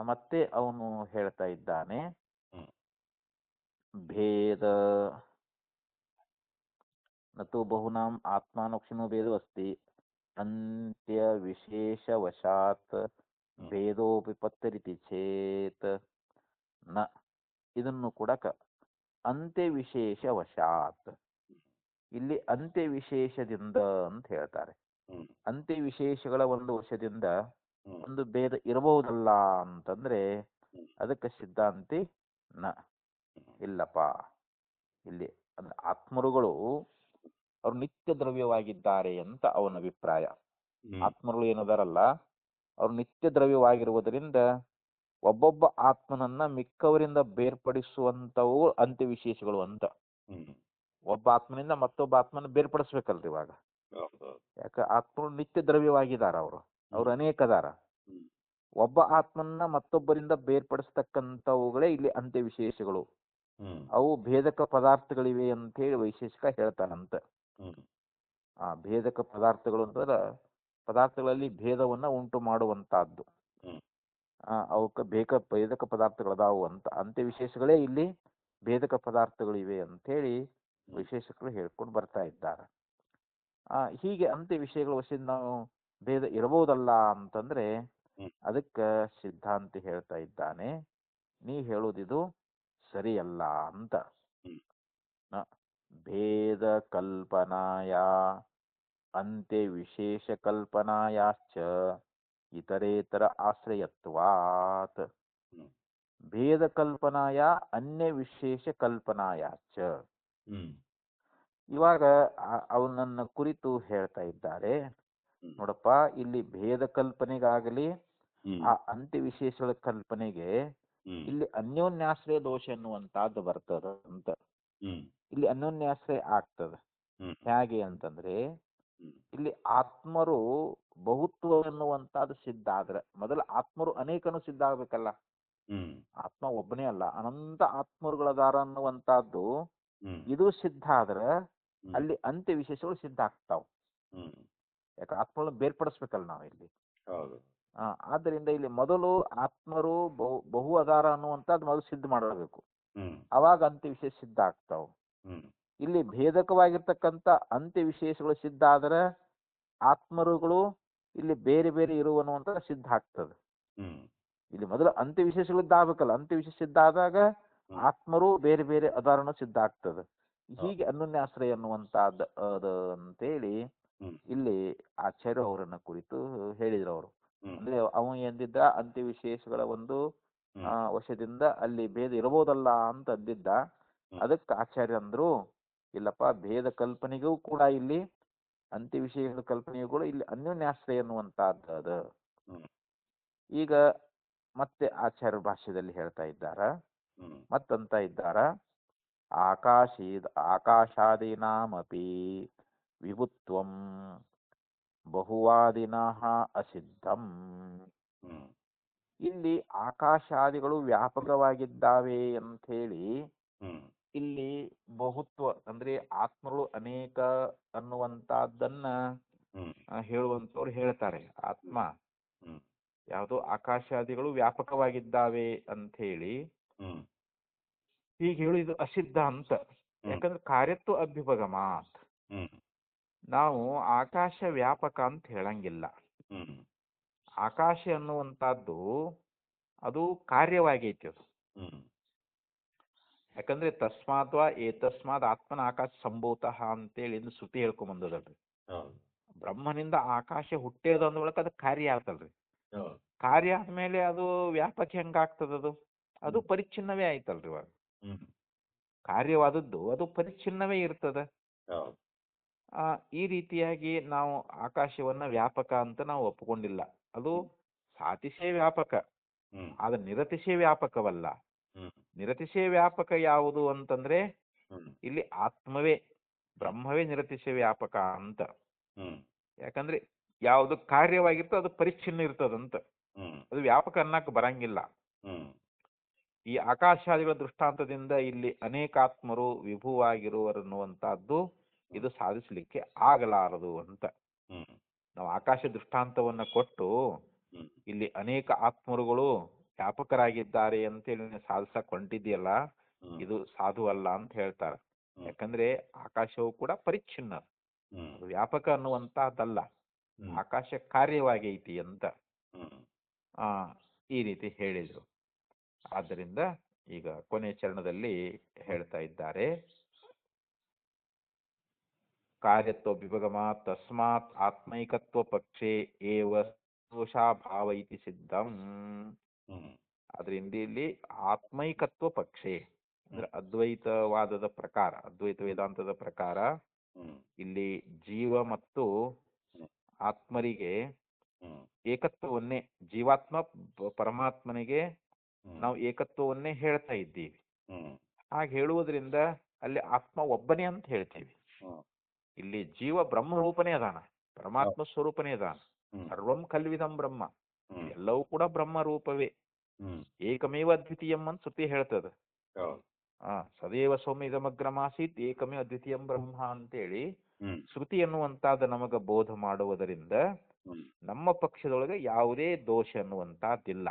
ಮತ್ತೆ ಅವನು ಹೇಳ್ತಾ ಇದ್ದಾನೆ, ಭೇದ ನತು ಬಹುನಾಂ ಆತ್ಮಾನೋಕ್ಷಣೋ ಭೇದೋ ಅಸ್ತಿ ಅಂತ್ಯ ವಿಶೇಷ ವಶಾತ್ ಭೇದೋಪಿ ಪತ್ತರಿತಿ ಚೇತ್ ನ. ಇದನ್ನು ಕೂಡ ಅಂತ್ಯ ವಿಶೇಷ ವಶಾತ್, ಇಲ್ಲಿ ಅಂತ್ಯ ವಿಶೇಷದಿಂದ ಅಂತ ಹೇಳ್ತಾರೆ. ಅಂತ್ಯ ವಿಶೇಷಗಳ ಒಂದು ವಶದಿಂದ ಒಂದು ಭೇದ ಇರಬಹುದಲ್ಲ ಅಂತಂದ್ರೆ ಅದಕ್ಕೆ ಸಿದ್ಧಾಂತಿ ನ, ಇಲ್ಲಪ್ಪ. ಇಲ್ಲಿ ಅಂದ್ರೆ ಆತ್ಮರುಗಳು ಅವ್ರು ನಿತ್ಯ ದ್ರವ್ಯವಾಗಿದ್ದಾರೆ ಅಂತ ಅವನ ಅಭಿಪ್ರಾಯ. ಆತ್ಮರುಗಳು ಏನದಾರಲ್ಲ ಅವ್ರು ನಿತ್ಯ ದ್ರವ್ಯವಾಗಿರುವುದರಿಂದ ಒಬ್ಬೊಬ್ಬ ಆತ್ಮನನ್ನ ಮಿಕ್ಕವರಿಂದ ಬೇರ್ಪಡಿಸುವಂತವು ಅಂತ್ಯ ವಿಶೇಷಗಳು ಅಂತ. ಒಬ್ಬ ಆತ್ಮನಿಂದ ಮತ್ತೊಬ್ಬ ಆತ್ಮನ ಬೇರ್ಪಡಿಸ್ಬೇಕಲ್ರಿ ಇವಾಗ. ಯಾಕ ಆತ್ಮರು ನಿತ್ಯ ದ್ರವ್ಯವಾಗಿದಾರ, ಅವ್ರು ಅನೇಕದಾರ. ಒಬ್ಬ ಆತ್ಮನ್ನ ಮತ್ತೊಬ್ಬರಿಂದ ಬೇರ್ಪಡಿಸ್ತಕ್ಕಂಥವುಗಳೇ ಇಲ್ಲಿ ಅಂತ್ಯ ವಿಶೇಷಗಳು. ಅವು ಭೇದಕ ಪದಾರ್ಥಗಳಿವೆ ಅಂತ ಹೇಳಿ ವೈಶೇಷಿಕ ಹೇಳ್ತಾನಂತ. ಆ ಭೇದಕ ಪದಾರ್ಥಗಳು ಅಂತಂದ್ರೆ ಪದಾರ್ಥಗಳಲ್ಲಿ ಭೇದವನ್ನ ಉಂಟು ಮಾಡುವಂತಹದ್ದು. ಅವಕ್ಕೆ ಭೇದಕ ಪದಾರ್ಥಗಳದಾವು ಅಂತ. ಅಂತ್ಯ ವಿಶೇಷಗಳೇ ಇಲ್ಲಿ ಭೇದಕ ಪದಾರ್ಥಗಳಿವೆ ಅಂತ ಹೇಳಿ ವಿಶೇಷಕರು ಹೇಳ್ಕೊಂಡು ಬರ್ತಾ ಇದ್ದಾರೆ. ಹೀಗೆ ಅಂತ್ಯ ವಿಷಯಗಳ ವಶದಿಂದ ನಾವು ಭೇದ ಇರಬಹುದಲ್ಲ ಅಂತಂದ್ರೆ ಅದಕ್ಕೆ ಸಿದ್ಧಾಂತಿ ಹೇಳ್ತಾ ಇದ್ದಾನೆ, ನೀ ಹೇಳುವುದಿದು ಸರಿಯಲ್ಲ ಅಂತ. ಭೇದ ಕಲ್ಪನಾಯ ಅಂತ್ಯ ವಿಶೇಷ ಕಲ್ಪನಾಯಾಶ್ಚ ಇತರೇತರ ಆಶ್ರಯತ್ವಾತ್. ಹ್ಮ್. ಭೇದ ಕಲ್ಪನಾಯ ಅನ್ಯ ವಿಶೇಷ ಕಲ್ಪನಾಯಾಶ್ಚ. ಹ್ಮ್. ಇವಾಗ ಅವನನ್ನ ಕುರಿತು ಹೇಳ್ತಾ ಇದ್ದಾರೆ. ಹ್ಮ್. ನೋಡಪ್ಪ, ಇಲ್ಲಿ ಭೇದ ಕಲ್ಪನೆಗಾಗಲಿ ಹ್ಮ್. ಆ ಅಂತ್ಯ ವಿಶೇಷಗಳ ಕಲ್ಪನೆಗೆ ಹ್ಮ್. ಇಲ್ಲಿ ಅನ್ಯೋನ್ಯಾಶ್ರಯ ದೋಷ ಎನ್ನುವಂತಹದ್ದು ಬರ್ತದ ಅಂತ. ಹ್ಮ್. ಇಲ್ಲಿ ಅನ್ಯೋನ್ಯಾಶ್ರಯ ಆಗ್ತದ. ಹ್ಮ್. ಹೇಗೆ ಅಂತಂದ್ರೆ, ಹ್ಮ್. ಇಲ್ಲಿ ಆತ್ಮರು ಬಹುತ್ವ ಎನ್ನುವಂತಹದ್ದು ಸಿದ್ಧ ಆದ್ರೆ, ಮೊದಲು ಆತ್ಮರು ಅನೇಕನು ಸಿದ್ಧ ಆಗ್ಬೇಕಲ್ಲ. ಹ್ಮ್. ಆತ್ಮ ಒಬ್ಬನೇ ಅಲ್ಲ, ಅನಂತ ಆತ್ಮರುಗಳದಾರ ಅನ್ನುವಂತಹದ್ದು ಹ್ಮ್. ಇದು ಸಿದ್ಧ ಆದ್ರೆ ಹ್ಮ್. ಅಲ್ಲಿ ಅಂತ್ಯ ವಿಶೇಷಗಳು ಸಿದ್ಧ ಆಗ್ತಾವ. ಹ್ಮ್. ಯಾಕೆ ಆತ್ಮಗಳನ್ನ ಬೇರ್ಪಡಿಸ್ಬೇಕಲ್ಲ ನಾವು ಇಲ್ಲಿ. ಹೌದು. ಆದ್ದರಿಂದ ಇಲ್ಲಿ ಮೊದಲು ಆತ್ಮರು ಬಹು ಅದಾರ ಅನ್ನುವಂಥದ್ದು ಮೊದಲು ಸಿದ್ಧ ಮಾಡಬೇಕು. ಹ್ಮ್. ಅವಾಗ ಅಂತ್ಯ ವಿಶೇಷ ಸಿದ್ಧ ಆಗ್ತಾವ. ಹ್ಮ್. ಇಲ್ಲಿ ಭೇದಕವಾಗಿರ್ತಕ್ಕಂಥ ಅಂತ್ಯ ವಿಶೇಷಗಳು ಸಿದ್ಧ ಆದ್ರೆ ಆತ್ಮರುಗಳು ಇಲ್ಲಿ ಬೇರೆ ಬೇರೆ ಇರುವನ್ನುವಂತ ಸಿದ್ಧ ಆಗ್ತದೆ. ಹ್ಮ್. ಇಲ್ಲಿ ಮೊದಲು ಅಂತ್ಯ ವಿಶೇಷಗಳಿದ್ದ ಆಗ್ಬೇಕಲ್ಲ, ಅಂತ್ಯ ವಿಶೇಷ ಸಿದ್ಧ ಆದಾಗ ಆತ್ಮರು ಬೇರೆ ಬೇರೆ ಅದಾರನು ಸಿದ್ಧ ಆಗ್ತದೆ. ಹೀಗೆ ಅನ್ಯೋನ್ಯಾಶ್ರಯ ಅನ್ನುವಂತಹದ್ದು ಅದ ಅಂತೇಳಿ ಹ್ಮ್. ಇಲ್ಲಿ ಆಚಾರ್ಯ ಅವರನ್ನ ಕುರಿತು ಹೇಳಿದ್ರು ಅವರು. ಹ್ಮ್. ಅಂದ್ರೆ ಅವನು ಎಂದಿದ್ದ ಅಂತ್ಯ ವಿಶೇಷಗಳ ಒಂದು ಹ್ಮ್. ವಶದಿಂದ ಅಲ್ಲಿ ಭೇದ ಇರಬಹುದಲ್ಲ ಅಂತ ಅಂದಿದ್ದ. ಅದಕ್ಕೆ ಆಚಾರ್ಯ ಅಂದ್ರು, ಇಲ್ಲಪ್ಪ, ಭೇದ ಕಲ್ಪನೆಗೂ ಕೂಡ ಇಲ್ಲಿ ಅಂತ್ಯ ವಿಷಯಗಳ ಕಲ್ಪನೆಯೂ ಕೂಡ ಇಲ್ಲಿ ಅನ್ಯೋನ್ಯಾಶ್ರಯ ಅನ್ನುವಂತಹದ್ದು ಅದ. ಹ್ಮ್. ಈಗ ಮತ್ತೆ ಆಚಾರ್ಯ ಭಾಷ್ಯದಲ್ಲಿ ಹೇಳ್ತಾ ಇದ್ದಾರ, ಹ್ಮ್. ಮತ್ತಂತ ಇದ್ದಾರ, ಆಕಾಶಾದೀನಾಮಪಿ ವಿಭುತ್ವಂ ಬಹುವಾದಿನಃ ಅಸಿದ್ಧಂ. ಹ್ಮ್. ಇಲ್ಲಿ ಆಕಾಶಾದಿಗಳು ವ್ಯಾಪಕವಾಗಿದ್ದಾವೆ ಅಂತ ಹೇಳಿ ಹ್ಮ್. ಇಲ್ಲಿ ಬಹುತ್ವ ಅಂದ್ರೆ ಆತ್ಮಗಳು ಅನೇಕ ಅನ್ನುವಂತಹದ್ದನ್ನ ಹ್ಮ್. ಹೇಳುವಂತವ್ರು ಹೇಳ್ತಾರೆ. ಆತ್ಮ ಹ್ಮ್. ಯಾವುದು ಆಕಾಶಾದಿಗಳು ವ್ಯಾಪಕವಾಗಿದ್ದಾವೆ ಅಂತ ಹೇಳಿ ಹ್ಮ್. ಹೀಗೆ ಹೇಳಿದ್ದು ಅಸಿದ್ಧ ಅಂತ. ಯಾಕಂದ್ರೆ ಕಾರ್ಯತ್ವ ಅಭ್ಯುಪಗಮಾತ್. ಹ್ಮ್. ನಾವು ಆಕಾಶ ವ್ಯಾಪಕ ಅಂತ ಹೇಳಂಗಿಲ್ಲ. ಹ್ಮ್. ಆಕಾಶ ಅನ್ನುವಂತಹದ್ದು ಅದು ಕಾರ್ಯವಾಗೈತಿ ಅದು. ಹ್ಮ್. ಯಾಕಂದ್ರೆ ತಸ್ಮಾತ್ವಾ ಏತಸ್ಮಾತ್ ಆತ್ಮನ ಆಕಾಶ ಸಂಭೂತಃ ಅಂತೇಳಿ ಇನ್ನು ಶ್ರುತಿ ಹೇಳ್ಕೊಂಬಂದದಲ್ರಿ. ಹೌದು. ಬ್ರಹ್ಮನಿಂದ ಆಕಾಶ ಹುಟ್ಟೇದು ಅಂದ ಬಳಿಕ ಅದು ಕಾರ್ಯ ಆಗ್ತಲ್ರಿ. ಹೌದು. ಕಾರ್ಯ ಆದ್ಮೇಲೆ ಅದು ವ್ಯಾಪಕ ಹೆಂಗಾಗ್ತದದು? ಅದು ಪರಿಚ್ಛಿನ್ನವೇ ಆಯ್ತಲ್ರಿ ಇವಾಗ. ಹ್ಮ್. ಕಾರ್ಯವಾದದ್ದು ಅದು ಪರಿಚ್ಛಿನ್ನವೇ ಇರ್ತದೆ. ಹೌದು. ಈ ರೀತಿಯಾಗಿ ನಾವು ಆಕಾಶವನ್ನ ವ್ಯಾಪಕ ಅಂತ ನಾವು ಒಪ್ಪಿಕೊಂಡಿಲ್ಲ. ಅದು ಸಾತಿಶಯ ವ್ಯಾಪಕ, ಹ್ಮ್. ಆದ್ರೆ ನಿರತಿಶಯ ವ್ಯಾಪಕವಲ್ಲ. ಹ್ಮ್. ನಿರತಿಶಯ ವ್ಯಾಪಕ ಯಾವುದು ಅಂತಂದ್ರೆ ಹ್ಮ್. ಇಲ್ಲಿ ಆತ್ಮವೇ, ಬ್ರಹ್ಮವೇ ನಿರತಿಶಯ ವ್ಯಾಪಕ ಅಂತ. ಹ್ಮ್. ಯಾಕಂದ್ರೆ ಯಾವುದು ಕಾರ್ಯವಾಗಿರ್ತೋ ಅದು ಪರಿಚ್ಛಿನ್ನ ಇರ್ತದಂತ. ಹ್ಮ್. ಅದು ವ್ಯಾಪಕ ಅನ್ನಕ್ಕೆ ಬರಂಗಿಲ್ಲ. ಹ್ಮ್. ಈ ಆಕಾಶಾದಿಗಳ ದೃಷ್ಟಾಂತದಿಂದ ಇಲ್ಲಿ ಅನೇಕಾತ್ಮರು ವಿಭುವಾಗಿರುವರನ್ನುವಂತಹದ್ದು ಇದು ಸಾಧಿಸಲಿಕ್ಕೆ ಆಗಲಾರದು ಅಂತ. ಹ್ಮ್. ನಾವು ಆಕಾಶ ದೃಷ್ಟಾಂತವನ್ನ ಕೊಟ್ಟು ಹ್ಮ್. ಇಲ್ಲಿ ಅನೇಕ ಆತ್ಮರುಗಳು ವ್ಯಾಪಕರಾಗಿದ್ದಾರೆ ಅಂತೇಳಿ ಸಾಧಿಸಕ್ ಹೊಂಟಿದೆಯಲ್ಲ, ಇದು ಸಾಧು ಅಲ್ಲ ಅಂತ ಹೇಳ್ತಾರೆ. ಯಾಕಂದ್ರೆ ಆಕಾಶವು ಕೂಡ ಪರಿಚ್ಛಿನ್ನ, ಅದು ವ್ಯಾಪಕ ಅನ್ನುವಂತಹದ್ದಲ್ಲ. ಆಕಾಶ ಕಾರ್ಯವಾಗೈತಿ ಅಂತ ಈ ರೀತಿ ಹೇಳಿದ್ರು. ಆದ್ದರಿಂದ ಈಗ ಕೊನೆ ಚರಣದಲ್ಲಿ ಹೇಳ್ತಾ ಇದ್ದಾರೆ, ಕಾರ್ಯತ್ವ ವಿಭಗಮ ತಸ್ಮಾತ್ ಆತ್ಮೈಕತ್ವ ಪಕ್ಷೆ ಏವ ದೋಷಾಭಾವ ಇತಿ ಸಿದ್ಧಂ. ಅದರಿಂದ ಇಲ್ಲಿ ಆತ್ಮೈಕತ್ವ ಪಕ್ಷೆ ಅಂದ್ರೆ ಅದ್ವೈತವಾದದ ಪ್ರಕಾರ, ಅದ್ವೈತ ವೇದಾಂತದ ಪ್ರಕಾರ ಇಲ್ಲಿ ಜೀವ ಮತ್ತು ಆತ್ಮರಿಗೆ ಏಕತ್ವವನ್ನೇ, ಜೀವಾತ್ಮ ಪರಮಾತ್ಮನಿಗೆ ನಾವು ಏಕತ್ವವನ್ನೇ ಹೇಳ್ತಾ ಇದ್ದೀವಿ. ಹಾಗೆ ಹೇಳುವುದರಿಂದ ಅಲ್ಲಿ ಆತ್ಮ ಒಬ್ಬನೇ ಅಂತ ಹೇಳ್ತೀವಿ. ಇಲ್ಲಿ ಜೀವ ಬ್ರಹ್ಮ ರೂಪನೇ ಅದಾನ, ಪರಮಾತ್ಮ ಸ್ವರೂಪನೇ ಅದಾನ. ಸರ್ವಂ ಕಲ್ವಿದಂ ಬ್ರಹ್ಮ, ಎಲ್ಲವೂ ಕೂಡ ಬ್ರಹ್ಮ ರೂಪವೇ. ಏಕಮೇವ ಅದ್ವಿತೀಯಂ ಅಂತ ಶ್ರುತಿ ಹೇಳ್ತದ. ಸದೇವ ಸೌಮ್ಯ ಇದಮಗ್ರಮಾಸೀತ್ ಏಕಮೇವ ಅದ್ವಿತೀಯಂ ಬ್ರಹ್ಮ ಅಂತೇಳಿ ಶ್ರುತಿ ಅನ್ನುವಂತಾದ ನಮಗ ಬೋಧ ಮಾಡುವುದರಿಂದ ನಮ್ಮ ಪಕ್ಷದೊಳಗೆ ಯಾವುದೇ ದೋಷ ಅನ್ನುವಂತಹದ್ದಿಲ್ಲ.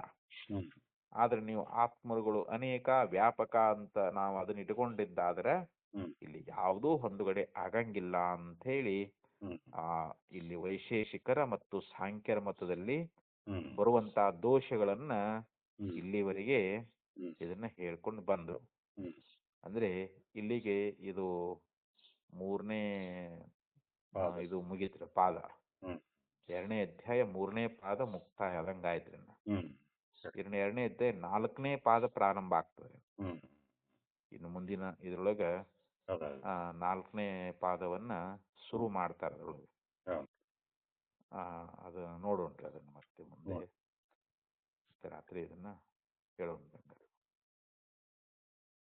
ಆದ್ರೆ ನೀವು ಆತ್ಮರುಗಳು ಅನೇಕ ವ್ಯಾಪಕ ಅಂತ ನಾವು ಅದನ್ನ ಇಟ್ಕೊಂಡಿದ್ದಾದ್ರೆ ಇಲ್ಲಿ ಯಾವುದೂ ಹೊಂದುಗಡೆ ಆಗಂಗಿಲ್ಲ ಅಂತ ಹೇಳಿ ಇಲ್ಲಿ ವೈಶೇಷಿಕರ ಮತ್ತು ಸಾಂಖ್ಯರ ಮತದಲ್ಲಿ ಬರುವಂತಹ ದೋಷಗಳನ್ನ ಇಲ್ಲಿವರೆಗೆ ಇದನ್ನ ಹೇಳ್ಕೊಂಡು ಬಂದ್ರು. ಅಂದ್ರೆ ಇಲ್ಲಿಗೆ ಇದು ಮೂರನೇ ಪಾದ. ಇದು ಮುಗೀತ್ರಿ ಪಾದ. ಹ್ಮ್ 2ನೇ ಅಧ್ಯಾಯ 3ನೇ ಪಾದ ಮುಕ್ತಾಯ ಆದಂಗೆ ಆಯ್ತ್ರಿ ಹ್ಮ್ ಇನ್ನು 2ನೇ ಅಧ್ಯಾಯ 4ನೇ ಪಾದ ಪ್ರಾರಂಭ ಆಗ್ತದೆ. ಹ್ಮ್ ಇನ್ನು ಮುಂದಿನ ಇದ್ರೊಳಗೆ ಹೌದೌದು. 4ನೇ ಪಾದವನ್ನ ಶುರು ಮಾಡ್ತಾರೆ ಅದ್ರೊಳಗೆ. ಹೌದು. ಅದು ನೋಡೋಣ್ರಿ ಅದನ್ನ ಮತ್ತೆ ಮುಂದೆ ನೋಡಿ. ರಾತ್ರಿ ಇದನ್ನ ಹೇಳೋಣ.